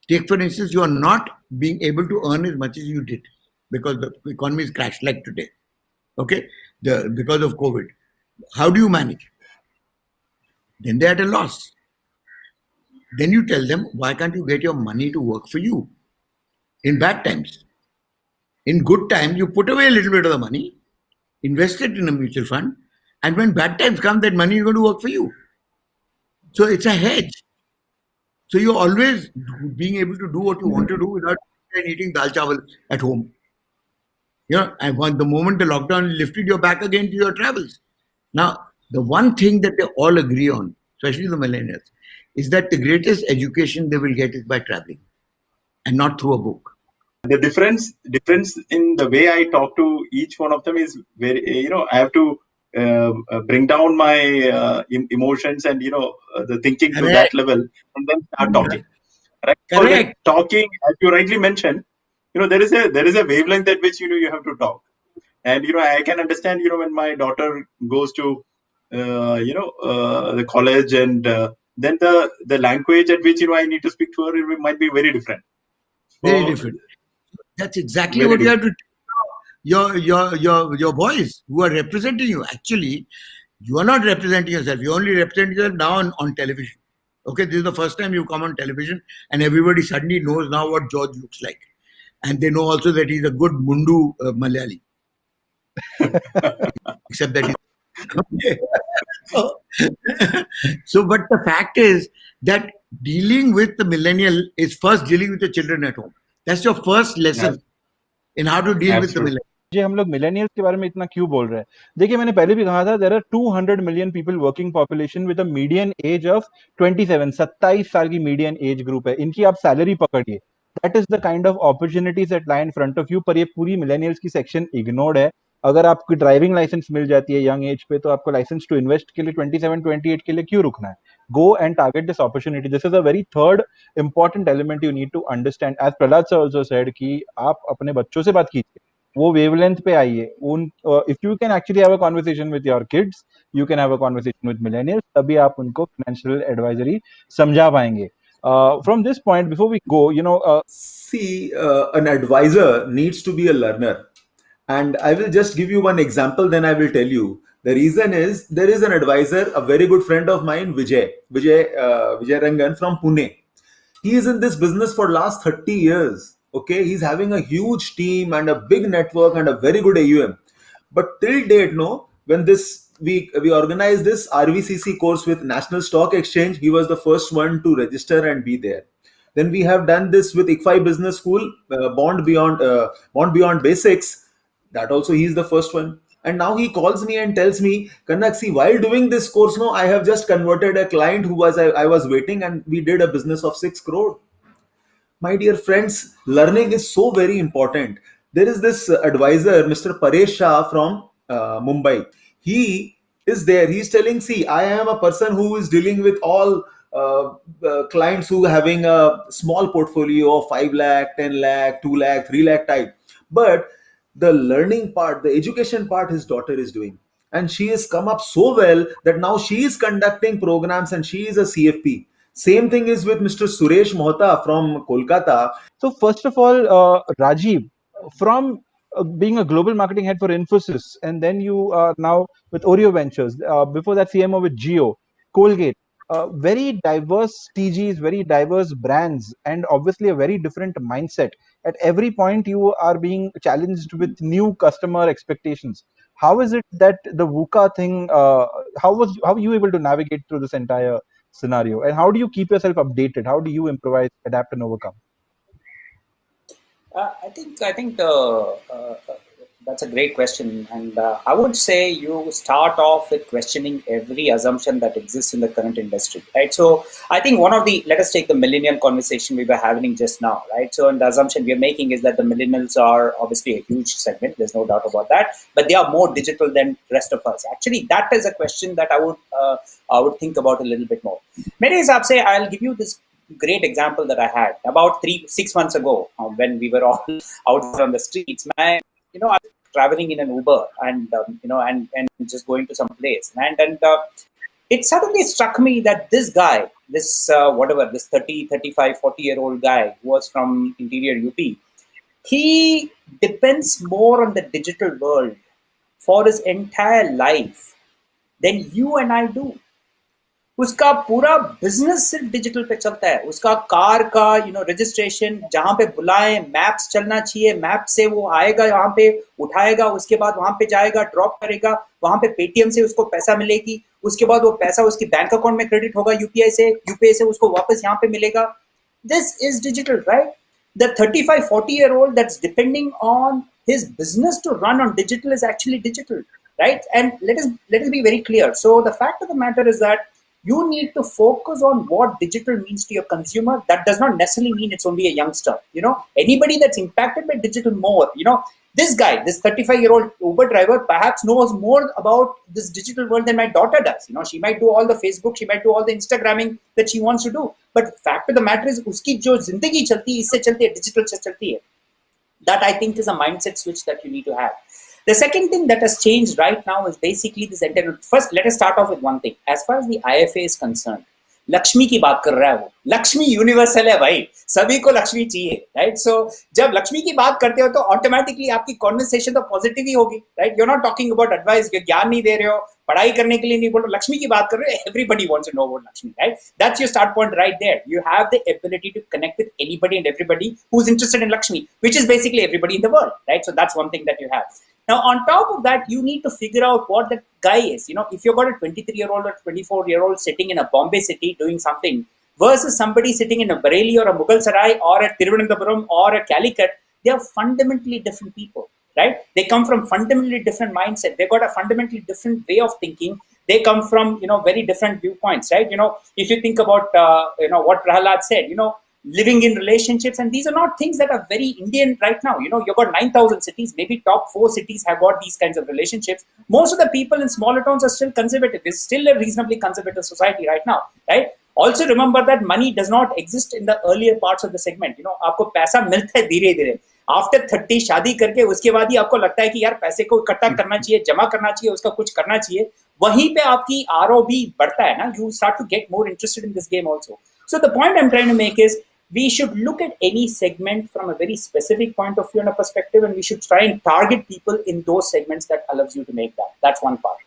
Take, for instance, you are not being able to earn as much as you did because the economy is crashed like today. Okay? Because of COVID. How do you manage? Then they're at a loss. Then you tell them, why can't you get your money to work for you in bad times? In good times, you put away a little bit of the money, invest it in a mutual fund, and when bad times come, that money is going to work for you. So it's a hedge. So you're always being able to do what you want to do without eating dal chawal at home. And the moment the lockdown is lifted, you're back again to your travels. Now, the one thing that they all agree on, especially the millennials, is that the greatest education they will get is by traveling and not through a book. The difference in the way I talk to each one of them is very, I have to bring down my emotions and, the thinking to that level and then start talking. Right? Correct. Talking, as you rightly mentioned, there is a wavelength at which, you have to talk. And, I can understand, when my daughter goes to, the college and then the language at which, I need to speak to her, it might be very different. Very different. That's exactly what you have to tell your boys who are representing you. Actually, you are not representing yourself. You only represent yourself now on television. Okay, this is the first time you come on television and everybody suddenly knows now what George looks like. And they know also that he's a good Mundu Malayali. Except that he's... but the fact is that dealing with the millennial is first dealing with the children at home. That's your first lesson in how to deal with the millennial. जी हम लोग millennials के बारे में इतना क्यों बोल रहे हैं? देखिए मैंने पहले भी कहा था there are 200 million people working population with a median age of 27 साल की मीडियन एज ग्रुप है. इनकी आप सैलरी पकड़िए. That is the kind of opportunities that lie in front of you. पर ये पूरी मिलेनियल्स की सेक्शन इग्नोर्ड है. अगर आपकी ड्राइविंग लाइसेंस मिल जाती है यंग एज पे तो आपको लाइसेंस टू इन्वेस्ट के लिए 27-28 के लिए क्यों रुकना है? Go and target this opportunity. This is a very third important element you need to understand. As Prahlad sir also said कि आप अपने बच्चों से बात कीजिए, वो वेवलेंथ पे आइए. If you can actually have a conversation with your kids, you can have a conversation with millennials, तभी आप उनको फाइनेंशियल एडवाइजरी समझा पाएंगे. From this point, before we go, an advisor needs to be a learner. And I will just give you one example, then I will tell you. The reason is, there is an advisor, a very good friend of mine, Vijay Rangan from Pune. He is in this business for last 30 years. Okay, he's having a huge team and a big network and a very good AUM. But till date, when we organized this RVCC course with National Stock Exchange, he was the first one to register and be there. Then we have done this with ITI Business School, Bond Beyond Basics. That also he is the first one. And now he calls me and tells me, Kanak, see, while doing this course, I have just converted a client who I was waiting, and we did a business of 6 crore. My dear friends, learning is so very important. There is this advisor, Mr. Paresh Shah from Mumbai. He is there. He's telling, see, I am a person who is dealing with all clients who are having a small portfolio of 5 lakh, 10 lakh, 2 lakh, 3 lakh type. But the learning part, the education part, his daughter is doing. And she has come up so well that now she is conducting programs and she is a CFP. Same thing is with Mr. Suresh Mohta from Kolkata. So first of all, Rajiv, from being a global marketing head for Infosys, and then you are now with Oreo Ventures. Before that, CMO with Geo, Colgate. Very diverse TGs, very diverse brands, and obviously a very different mindset. At every point, you are being challenged with new customer expectations. How is it that the VUCA thing? How were you able to navigate through this entire scenario, and how do you keep yourself updated? How do you improvise, adapt, and overcome? I think that's a great question, and I would say you start off with questioning every assumption that exists in the current industry, right? So I think let us take the millennial conversation we were having just now, right? So and the assumption we are making is that the millennials are obviously a huge segment. There's no doubt about that, but they are more digital than the rest of us. Actually, that is a question that I would think about a little bit more. Many times, I'll give you this great example that I had about 6 months ago when we were all out on the streets. I was traveling in an Uber and and just going to some place, and it suddenly struck me that this guy, this 30, 35, 40-year-old guy who was from interior UP, he depends more on the digital world for his entire life than you and I do. उसका पूरा business सिर्फ digital पे चलता है. उसका car का registration, जहां पे बुलाएं मैप्स चलना चाहिए, मैप से वो आएगा, यहाँ पे उठाएगा, उसके बाद वहां पे जाएगा, ड्रॉप करेगा, वहां पे पेटीएम से उसको पैसा मिलेगी, उसके बाद वो पैसा उसकी बैंक अकाउंट में क्रेडिट होगा, यूपीआई से उसको वापस यहाँ पे मिलेगा. This is digital, right? The 35-40-year-old that's depending on his business to run on digital is actually digital, right? And let us be very clear. So the fact of the matter is that you need to focus on what digital means to your consumer. That does not necessarily mean it's only a youngster. Anybody that's impacted by digital more, this guy, this 35-year-old Uber driver perhaps knows more about this digital world than my daughter does. She might do all the Facebook, she might do all the Instagramming that she wants to do. But fact of the matter is, uski jo zindagi chalti hai, isse chalti hai, digital se chalti hai. That I think is a mindset switch that you need to have. The second thing that has changed right now is basically this entire. First, let us start off with one thing. As far as the IFA is concerned, Lakshmi की बात कर रहा है वो. Lakshmi universal है भाई, सभी को लक्ष्मी चाहिए, राइट? सो जब लक्ष्मी की बात करते हो तो ऑटोमेटिकली आपकी कॉन्वर्सेशन तो पॉजिटिव ही होगी, right? You are not talking about advice, ज्ञान नहीं दे रहे हो, पढ़ाई करने के लिए नहीं बोल रहे हो, लक्ष्मी की बात कर रहे हो. Everybody wants to know about Lakshmi, right? That's your start point right there. You have the ability to connect with anybody and everybody who is interested in Lakshmi, which is basically everybody in the world, right? So that's one thing that you have. Now, on top of that, you need to figure out what that guy is. If you've got a 23-year-old or 24-year-old sitting in a Bombay city doing something versus somebody sitting in a Bareilly or a Mughal Sarai or a Thiruvananthapuram or a Calicut, they are fundamentally different people, right? They come from fundamentally different mindset. They've got a fundamentally different way of thinking. They come from, very different viewpoints, right? If you think about, what Prahalad said, living in relationships, and these are not things that are very Indian right now. You've got 9,000 cities, maybe top 4 cities have got these kinds of relationships. Most of the people in smaller towns are still conservative. It's still a reasonably conservative society right now, right? Also remember that money does not exist in the earlier parts of the segment. आपको पैसा मिलता है धीरे धीरे. After 30 शादी करके उसके बाद ही आपको लगता है कि यार पैसे को इकट्ठा करना चाहिए, जमा करना चाहिए, उसका कुछ करना चाहिए. वहीं पे आपकी ROB बढ़ता है ना. You start to get more interested in this game also. So the point I'm trying to make is, we should look at any segment from a very specific point of view and a perspective, and we should try and target people in those segments that allows you to make that. That's one part.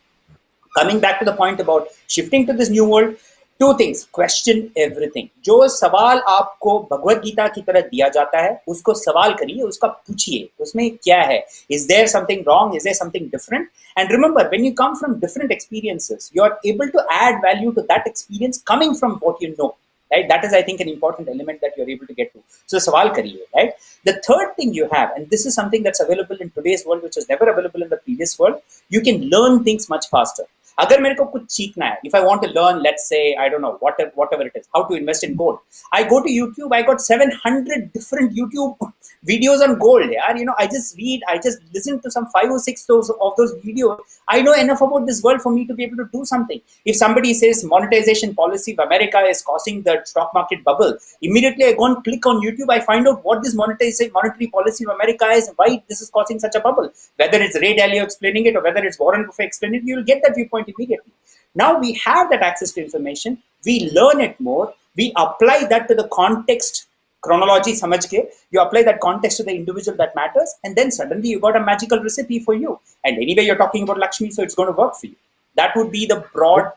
Coming back to the point about shifting to this new world, 2 things. Question everything. जो सवाल आपको भगवत गीता की तरह दिया जाता है, उसको सवाल करिए, उसका पूछिए, उसमें क्या है? Is there something wrong? Is there something different? And remember, when you come from different experiences, you are able to add value to that experience coming from what you know. Right? That is, I think, an important element that you're able to get to. So, sawal kariye, right? The third thing you have, and this is something that's available in today's world, which was never available in the previous world, you can learn things much faster. अगर मेरे को कुछ सीखना है, if I want to learn, let's say, I don't know, whatever it is, how to invest in gold, I go to YouTube. I got 700 different YouTube videos on gold. Yeah, I just read, I just listen to some 5 or 6 of those videos. I know enough about this world for me to be able to do something. If somebody says monetization policy of America is causing the stock market bubble, immediately I go and click on YouTube. I find out what this monetary policy of America is, why this is causing such a bubble. Whether it's Ray Dalio explaining it or whether it's Warren Buffett explaining it, you will get that viewpoint immediately. Now we have that access to information. We learn it more. We apply that to the context, chronology samajh ke, you apply that context to the individual that matters, and then suddenly you got a magical recipe for you. And anyway, you're talking about Lakshmi, so it's going to work for you. That would be the broad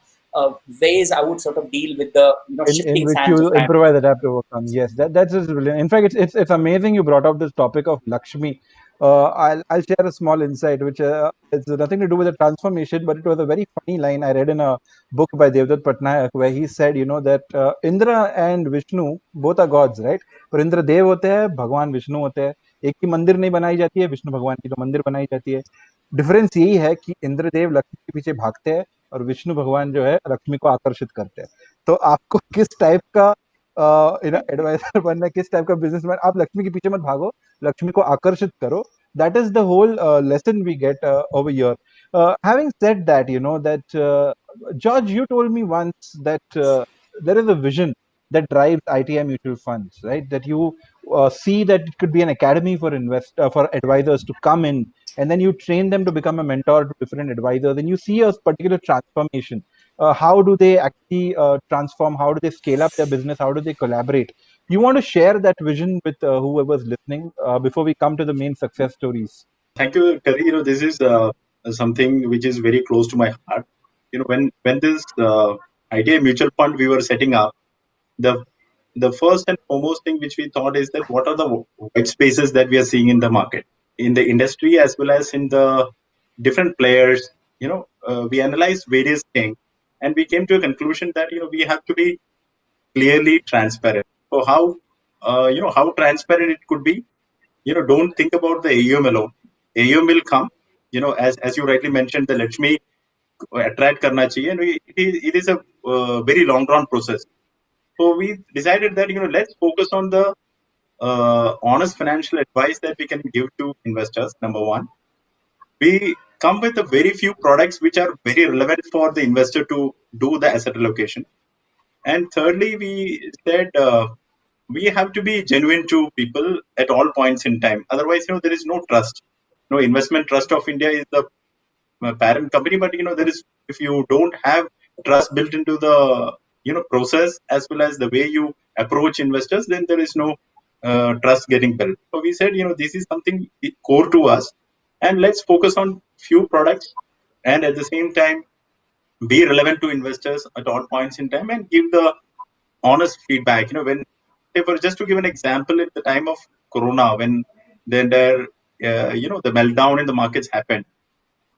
ways I would sort of deal with the in shifting which sands you of time. improvise, adapt, overcome. Yes, that's just brilliant. In fact, it's amazing you brought up this topic of Lakshmi. I'll share a small insight, which has nothing to do with the transformation, but it was a very funny line I read in a book by Devdutt Patnaik, where he said, that Indra and Vishnu both are gods, right? पर इंद्र देव होते हैं, भगवान विष्णु होते हैं. एक की मंदिर नहीं बनाई जाती है, विष्णु भगवान की तो मंदिर बनाई जाती है. डिफरेंस यही है कि इंद्रदेव लक्ष्मी के पीछे भागते हैं और विष्णु भगवान जो है लक्ष्मी को आकर्षित करते हैं. तो आपको किस टाइप का एडवाइजर बनना है, किस टाइप का बिजनेसमैन, आप लक्ष्मी के पीछे मत भागो, लक्ष्मी को आकर्षित करो. That is the whole lesson we get over here. Having said that, George, you told me once that there is a vision that drives ITI Mutual Funds, right? That you see that it could be an academy for advisors to come in, and then you train them to become a mentor to different advisors, and you see a particular transformation. How do they actually transform? How do they scale up their business? How do they collaborate? You want to share that vision with whoever's listening before we come to the main success stories? Thank you, Kari. This is something which is very close to my heart. When this ITI mutual fund we were setting up, the first and foremost thing which we thought is that what are the white spaces that we are seeing in the market, in the industry, as well as in the different players. We analyzed various things, and we came to a conclusion that we have to be clearly transparent. So how transparent it could be. Don't think about the AUM alone. AUM will come. As you rightly mentioned, the Lakshmi attract karna chahiye, and it is a very long drawn process. So we decided that let's focus on the honest financial advice that we can give to investors. Number one, we come with a very few products which are very relevant for the investor to do the asset allocation. And thirdly, we said we have to be genuine to people at all points in time. Otherwise, there is no trust. Investment Trust of India is the parent company, but there is, if you don't have trust built into the process as well as the way you approach investors, then there is no trust getting built. So we said this is something core to us, and let's focus on few products, and at the same time be relevant to investors at all points in time and give the honest feedback. When, just to give an example, at the time of Corona, when then there the meltdown in the markets happened,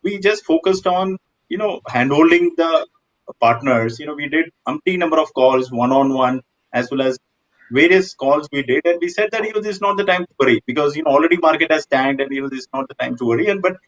we just focused on handholding the partners. We did umpteen number of calls, one-on-one, as well as various calls we did, and we said that this is not the time to worry, because already market has tanked, and this is not the time to worry. And but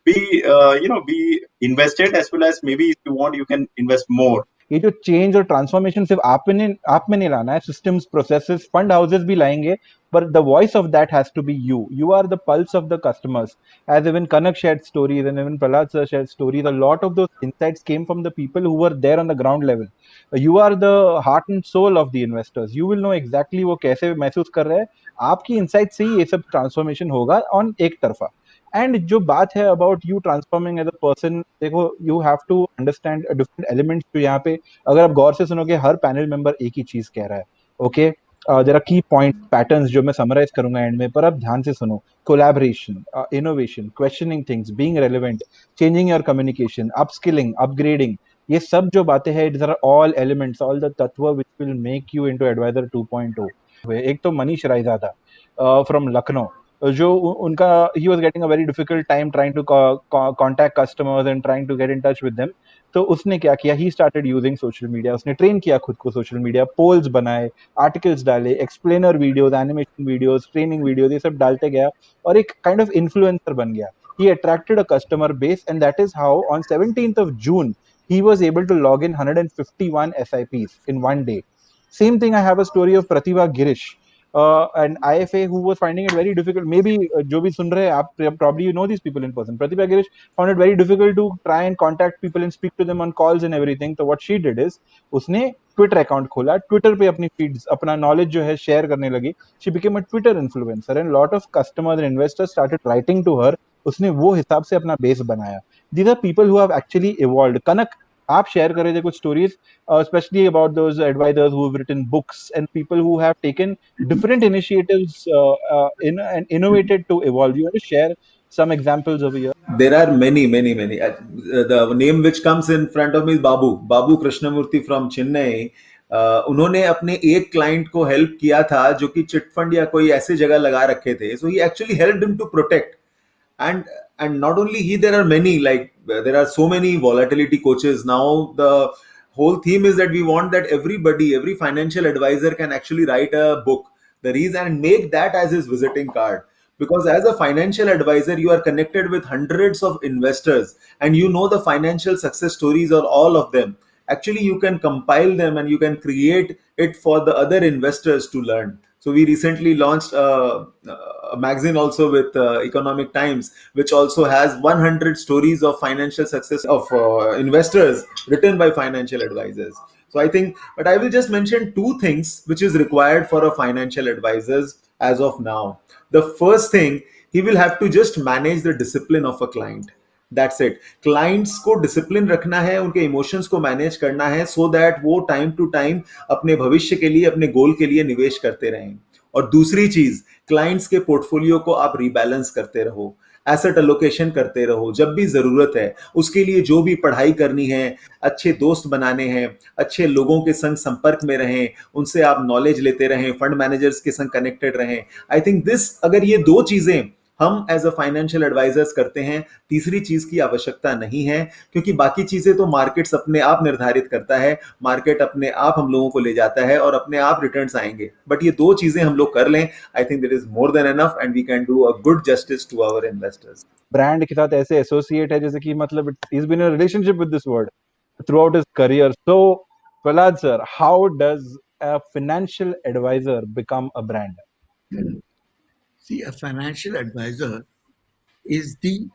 we invested, as well as maybe if you want you can invest more. ये जो change और transformation सिर्फ आप में नहीं लाना है, systems, processes, fund houses भी लाएंगे, but the voice of that has to be you. You are the pulse of the customers. As even Kanak shared stories and even Prahlad sir shared stories, a lot of those insights came from the people who were there on the ground level. You are the heart and soul of the investors. You will know exactly वो कैसे महसूस कर रहे हैं. आपकी insight से ही ये सब ट्रांसफॉर्मेशन होगा ऑन एक तरफा. एंड जो बात है about you transforming as a person, देखो you have to understand different elements. जो यहाँ पे अगर आप गौर से सुनोगे, हर पैनल मेंबर एक ही चीज कह रहा है. ओके, देयर आर की पॉइंट पैटर्न्स जो मैं समराइज करूंगा एंड में, पर आप ध्यान से सुनो. Collaboration, innovation, questioning things, being relevant, changing your communication, upskilling, upgrading, ये सब जो बातें हैं, it are all elements, all the तत्व which will make you into advisor 2.0. एक तो मनीष रायजादा फ्रॉम लखनऊ, जो उनका he was getting a very difficult time trying to contact customers and trying to get in touch with them. तो उसने क्या किया, he started using social media. उसने train किया खुद को सोशल मीडिया, पोल्स बनाए, आर्टिकल्स डाले, explainer videos, animation videos, training videos, ये सब डालते गया और एक काइंड ऑफ इन्फ्लुएंसर बन गया. He attracted a customer base, and that is how on 17th of June he was able to log in 151 SIPs in one day. Same thing, I have a story of Pratibha Girish, an IFA who was finding it very difficult. Maybe जो भी सुन रहे हैं आप, probably you know these people in person. Pratibha Girish found it very difficult to try and contact people and speak to them on calls and everything. So what she did is उसने Twitter account खोला, Twitter पे अपनी feeds, अपना knowledge जो है share करने लगी. She became a Twitter influencer and lot of customers and investors started writing to her. उसने वो हिसाब से अपना बेस बनाया. These are people who have actually evolved. Kanak आप शेयर कर रहे थे कुछ stories, especially about those advisors who have written books and people who have taken different initiatives and innovated to evolve. You want to share some examples over here? There are many, many, many. The name which comes in front of me is Babu Krishnamurthy from Chennai. उन्होंने अपने एक client को help किया था जो कि chit fund या कोई ऐसे जगह लगा रखे थे. So he actually helped him to protect. And not only he, there are many, like there are so many volatility coaches now. The whole theme is that we want that every financial advisor can actually write a book, the reason, and make that as his visiting card. Because as a financial advisor, you are connected with hundreds of investors and you know the financial success stories or all of them. Actually, you can compile them and you can create it for the other investors to learn. So we recently launched a magazine also with Economic Times, which also has 100 stories of financial success of investors written by financial advisors. So I think, but I will just mention two things which is required for a financial advisors as of now. The first thing, he will have to just manage the discipline of a client. That's it. Clients को discipline रखना है, उनके emotions को manage करना है, so that वो time to time अपने भविष्य के लिए, अपने गोल के लिए निवेश करते रहें. और दूसरी चीज, क्लाइंट्स के पोर्टफोलियो को आप रीबैलेंस करते रहो, एसेट अलोकेशन करते रहो जब भी जरूरत है. उसके लिए जो भी पढ़ाई करनी है, अच्छे दोस्त बनाने हैं, अच्छे लोगों के संग संपर्क में रहें, उनसे आप नॉलेज लेते रहें, फंड मैनेजर्स के संग कनेक्टेड रहें. आई थिंक दिस, अगर ये दो चीजें हम एज अ फाइनेंशियल एडवाइजर्स करते हैं, तीसरी चीज की आवश्यकता नहीं है, क्योंकि बाकी चीजें तो मार्केट्स अपने आप निर्धारित करता है. मार्केट अपने आप हम लोगों को ले जाता है और अपने आप रिटर्न्स आएंगे. बट ये दो चीजें हम लोग कर लें, I think there is more than enough and we can do a good justice to our investors. Brand के साथ ऐसे एसोसिएट है जैसे कि मतलब he is been in a relationship with this word throughout his career. So, Prahlad sir, how does a financial advisor become a brand? See, a financial advisor is the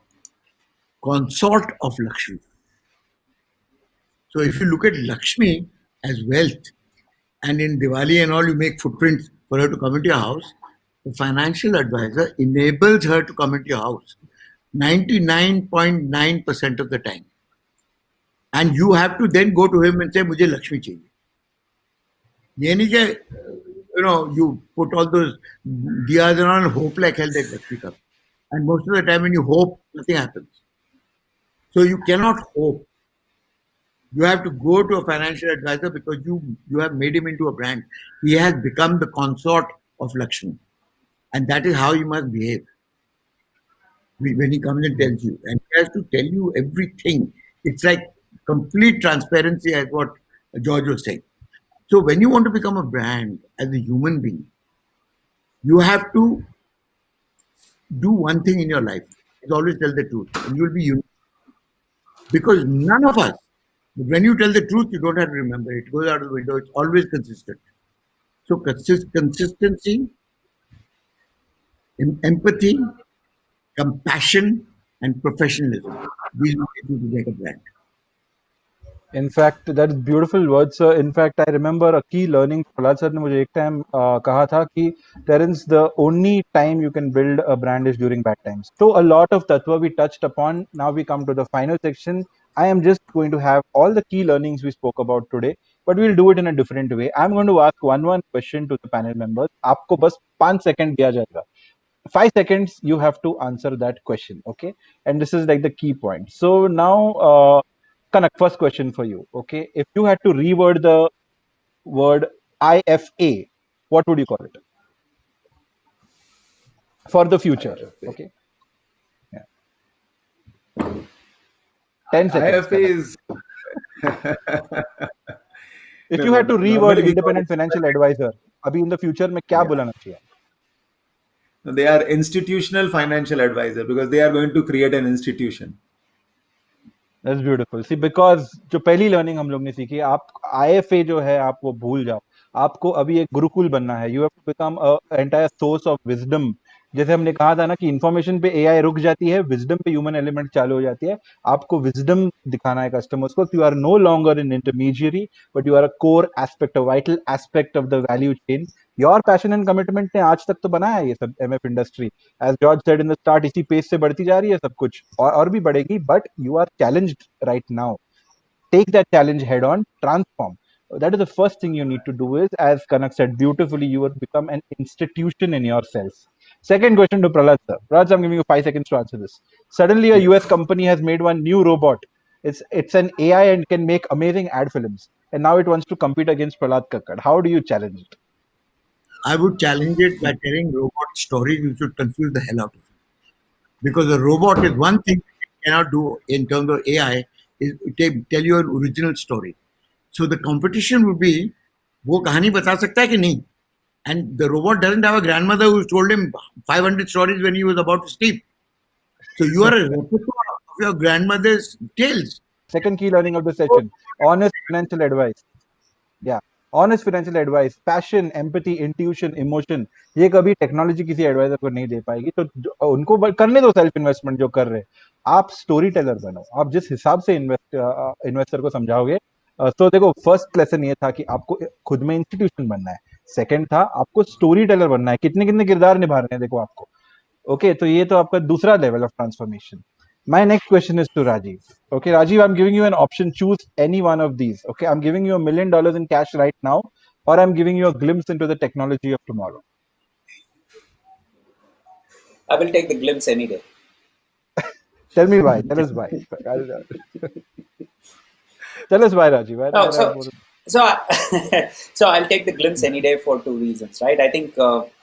consort of Lakshmi. So if you look at Lakshmi as wealth, and in Diwali and all, you make footprints for her to come into your house, the financial advisor enables her to come into your house 99.9% of the time. And you have to then go to him and say, "Mujhe Lakshmi chahiye." ये नहीं कि, you put all those diyas on and hope like hell that Lakshmi comes. And most of the time when you hope, nothing happens. So you cannot hope. You have to go to a financial advisor because you have made him into a brand. He has become the consort of Lakshmi. And that is how you must behave when he comes and tells you. And he has to tell you everything. It's like complete transparency, as what George was saying. So when you want to become a brand as a human being, you have to do one thing in your life. Is always tell the truth. And you will be unique. Because none of us, when you tell the truth, you don't have to remember it. It goes out of the window. It's always consistent. So consistency, empathy, compassion, and professionalism. These will get you to make a brand. In fact, that is beautiful words, sir. In fact, I remember a key learning. Prahlad sir ने मुझे एक time कहा था कि Terence, the only time you can build a brand is during bad times. So a lot of Tattva we touched upon. Now we come to the final section. I am just going to have all the key learnings we spoke about today, but we'll do it in a different way. I'm going to ask one question to the panel members. आपको बस 5 second दिया जाएगा. 5 seconds you have to answer that question, okay? And this is like the key point. So now Kanak, first question for you, okay? If you had to reword the word IFA, what would you call it for the future? IFA. Okay, yeah. 10 seconds, IFA Kanak. is If No, you no, had to no. reword Normally we call independent it, financial advisor, अभी in the future में क्या yeah. बुलाना चाहिए? They are institutional financial advisor because they are going to create an institution. That's beautiful. See, because जो पहली learning हम लोग ने सीखी, आप IFA जो है आप वो भूल जाओ. आपको अभी एक गुरुकुल बनना है. You have to become a entire source of wisdom. जैसे हमने कहा था ना कि इन्फॉर्मेशन पे AI रुक जाती है, विजडम पे ह्यूमन एलिमेंट चालू हो जाती है. आपको विजडम दिखाना है कस्टमर्स को. You are no longer an intermediary, but you are a core aspect, a vital aspect of the value chain. Your passion and commitment ने आज तक तो बनाया है ये सब MF industry. As George said in the start, इसी pace से बढ़ती जा रही है सब कुछ, और भी बढ़ेगी. But you are challenged right now. take that challenge head on, transform. That is the first thing you need to do is, as Kanak said beautifully, you will become an institution in yourself. Second question to Prahlad sir. Prahlad sir, I'm giving you 5 seconds to answer this. Suddenly a US company has made one new robot. It's an AI and can make amazing ad films. And now it wants to compete against Prahlad Kakkad. How do you challenge it? I would challenge it by telling robot stories. You should confuse the hell out of it. Because a robot is one thing it cannot do in terms of AI is tell you an original story. So the competition would be वो कहानी बता सकता है कि नहीं? And the robot doesn't have a grandmother who told him 500 stories when he was about to sleep. So you are a replica of your grandmother's tales. Second key learning of the session: honest financial advice. Yeah, honest financial advice, passion, empathy, intuition, emotion. ये कभी technology किसी adviser को नहीं दे पाएगी, तो उनको करने दो सेल्फ इन्वेस्टमेंट जो कर रहे हैं. आप स्टोरी टेलर बनो. आप जिस हिसाब से इन्वेस्टर को समझाओगे. तो देखो, फर्स्ट लेसन ये था कि आपको खुद में इंस्टीट्यूशन बनना है. सेकंड था आपको स्टोरी टेलर बनना है. कितने कितने किरदार निभा रहे हैं देखो आपको. ओके, तो ये तो आपका दूसरा level of transformation. My next question is to Rajiv. Okay, Rajiv, I'm giving you an option. Choose any one of these. Okay, I'm giving you $1 million in cash right now, or I'm giving you a glimpse into the technology of tomorrow. I will take the glimpse any day. Tell me why. Tell us why. Tell us why, Rajiv. No, so I'll take the glimpse any day for two reasons, right? I think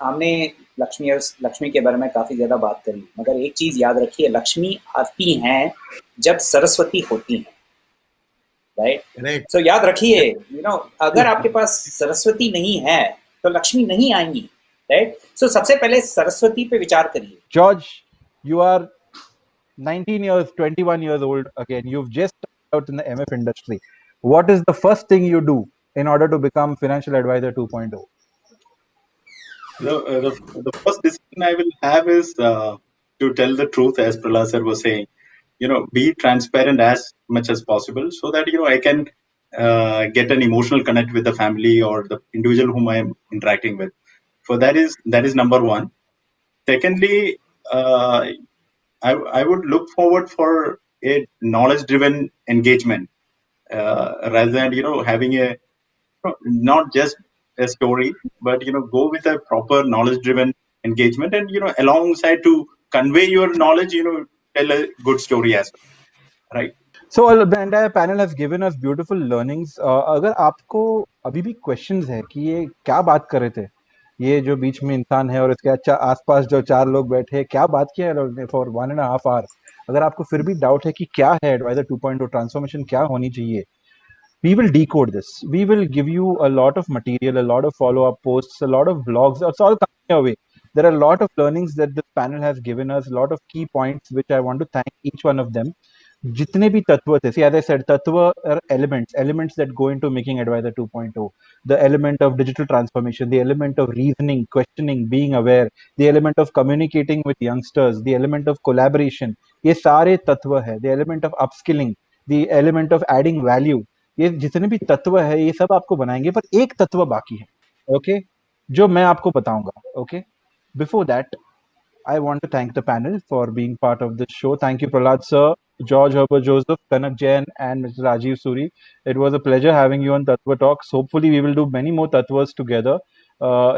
हमने लक्ष्मी के बारे में काफी ज्यादा बात करी, मगर एक चीज याद रखिए, लक्ष्मी आती हैं जब सरस्वती होती हैं, राइट? सो याद रखिए, अगर आपके पास सरस्वती नहीं है तो लक्ष्मी नहीं आएंगी, राइट? सो सबसे पहले सरस्वती पे विचार करिए. George, you are 19 years, 21 years old again. You've just started out in the MF industry. What is the first thing you do in order to become financial advisor 2.0? The first decision I will have is to tell the truth, as Prahlad sir was saying. Be transparent as much as possible, so that I can get an emotional connect with the family or the individual whom I am interacting with. So that is number one. Secondly, I would look forward for a knowledge-driven engagement rather than having a not just a story, but go with a proper knowledge-driven engagement, and alongside to convey your knowledge, tell a good story as well, right? So the entire panel has given us beautiful learnings. अगर आपको अभी भी questions है कि ये क्या बात कर रहे थे, ये जो बीच में इंसान है और इसके आसपास जो 4 लोग बैठे, क्या बात किया है for 1.5 hours, अगर आपको फिर भी डाउट है कि क्या है एडवाइजर 2.0 ट्रांसफॉर्मेशन, क्या होनी चाहिए, we will decode this. We will give you a lot of material, a lot of follow-up posts, a lot of vlogs. It's all coming your way. There are a lot of learnings that this panel has given us, a lot of key points, which I want to thank each one of them. जितने भी तत्व थे, see, as I said, तत्व are elements that go into making advisor 2.0. The element of digital transformation, the element of reasoning, questioning, being aware, the element of communicating with youngsters, the element of collaboration, ये सारे तत्व है. The element of upskilling, the element of adding value, ये जितने भी तत्व है ये सब आपको बनाएंगे, पर एक तत्व बाकी है, ओके, जो मैं आपको बताऊंगा. Okay, before that I want to thank the panel for being part of this show. Thank you, Prahlad sir, George, Heber Joseph, Kanak Jain, and Mr. Rajiv Suri. It was a pleasure having you on Tattva Talks. Hopefully, we will do many more Tattvas together.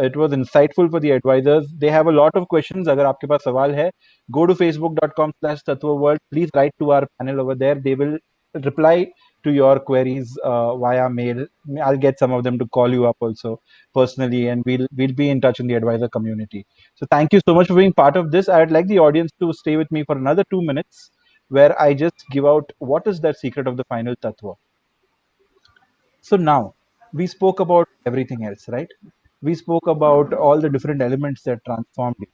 It was insightful for the advisors. They have a lot of questions. अगर आपके पास सवाल है, go to facebook.com/tattvaworld. Please write to our panel over there. They will reply to your queries via mail. I'll get some of them to call you up also personally, and we'll be in touch in the advisor community. So thank you so much for being part of this. I'd like the audience to stay with me for another 2 minutes, where I just give out what is the secret of the final tattva. So now we spoke about everything else, right? We spoke about all the different elements that transformed you.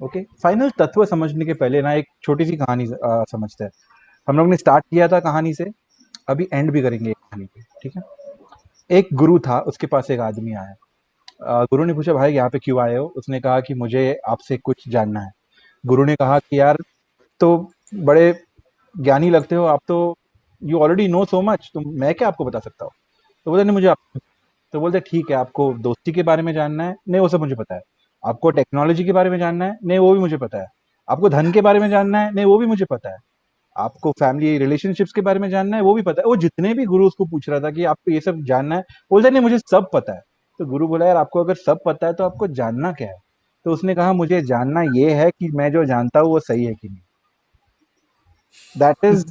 Okay, final तत्व समझने के पहले ना एक छोटी सी कहानी समझते हैं. हम लोग ने स्टार्ट किया था कहानी से, अभी एंड भी करेंगे कहानी पे, ठीक है? एक गुरु था, उसके पास एक आदमी आया. गुरु ने पूछा, भाई यहाँ पे क्यों आए हो? उसने कहा कि मुझे आपसे कुछ जानना है. गुरु ने कहा कि यार, तो बड़े ज्ञानी लगते हो आप, तो you already know so much, तो मैं क्या आपको बता सकता हूँ? तो बोलते नहीं, मुझे आप. तो बोलते ठीक है, आपको दोस्ती के बारे में जानना है? नहीं, वो सब मुझे पता है. आपको टेक्नोलॉजी के बारे में जानना है? नहीं, वो भी मुझे पता है. आपको धन के बारे में जानना है? नहीं, वो भी मुझे पता है. आपको फैमिली रिलेशनशिप्स के बारे में जानना है वो भी पता है। वो जितने भी गुरु उसको पूछ रहा था कि आपको ये सब जानना है, बोलता नहीं मुझे सब पता है। तो गुरु बोला यार आपको अगर सब पता है तो आपको जानना क्या है? तो उसने कहा मुझे जानना ये है कि मैं जो जानता हूँ वो सही है कि नहीं। That is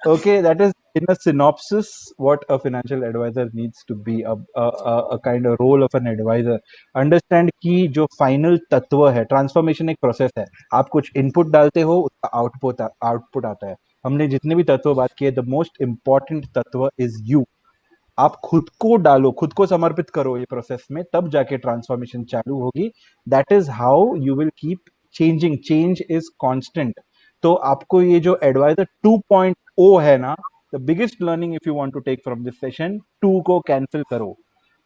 okay, that is in a synopsis what a financial advisor needs to be, a kind of role of an advisor. Understand कि जो final तत्व है, ट्रांसफॉर्मेशन एक प्रोसेस है। आप कुछ इनपुट डालते हो, उसका आउटपुट आता है। हमने जितने भी तत्व बात किए, द मोस्ट इंपॉर्टेंट तत्व इज यू। आप खुद को डालो, खुद को समर्पित करो ये प्रोसेस में, तब जाके ट्रांसफॉर्मेशन चालू होगी। That is how you will keep changing. Change is constant. तो आपको ये जो एडवाइजर 2.0 है ना, the biggest learning if you want to take from this session, 2 को कैंसिल करो।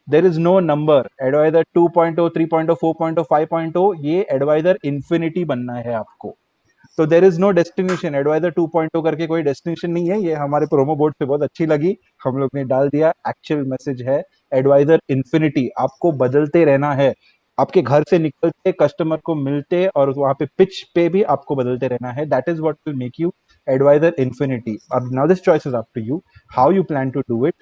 There is no number. Advisor 2.0, 3.0, 4.0, 5.0, ये एडवाइजर इन्फिनिटी बनना है आपको। तो there is no destination. Advisor 2.0 करके कोई डेस्टिनेशन नहीं है। ये हमारे प्रोमो बोर्ड पे बहुत अच्छी लगी, हम लोग ने डाल दिया। एक्चुअल मैसेज है एडवाइजर इन्फिनिटी। आपको बदलते रहना है। आपके घर से निकलते, कस्टमर को मिलते और वहां पे पिच पे भी आपको बदलते रहना है। That is what will make you advisor infinity. अब now this choice is up to you, how you plan to do it.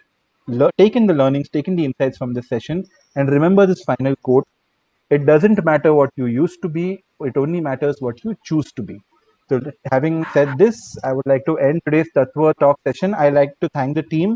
Take in the learnings, take in the insights from this session, and remember this final quote: it doesn't matter what you used to be, it only matters what you choose to be. So having said this, I would like to end today's Tattva Talk session. I like to thank the team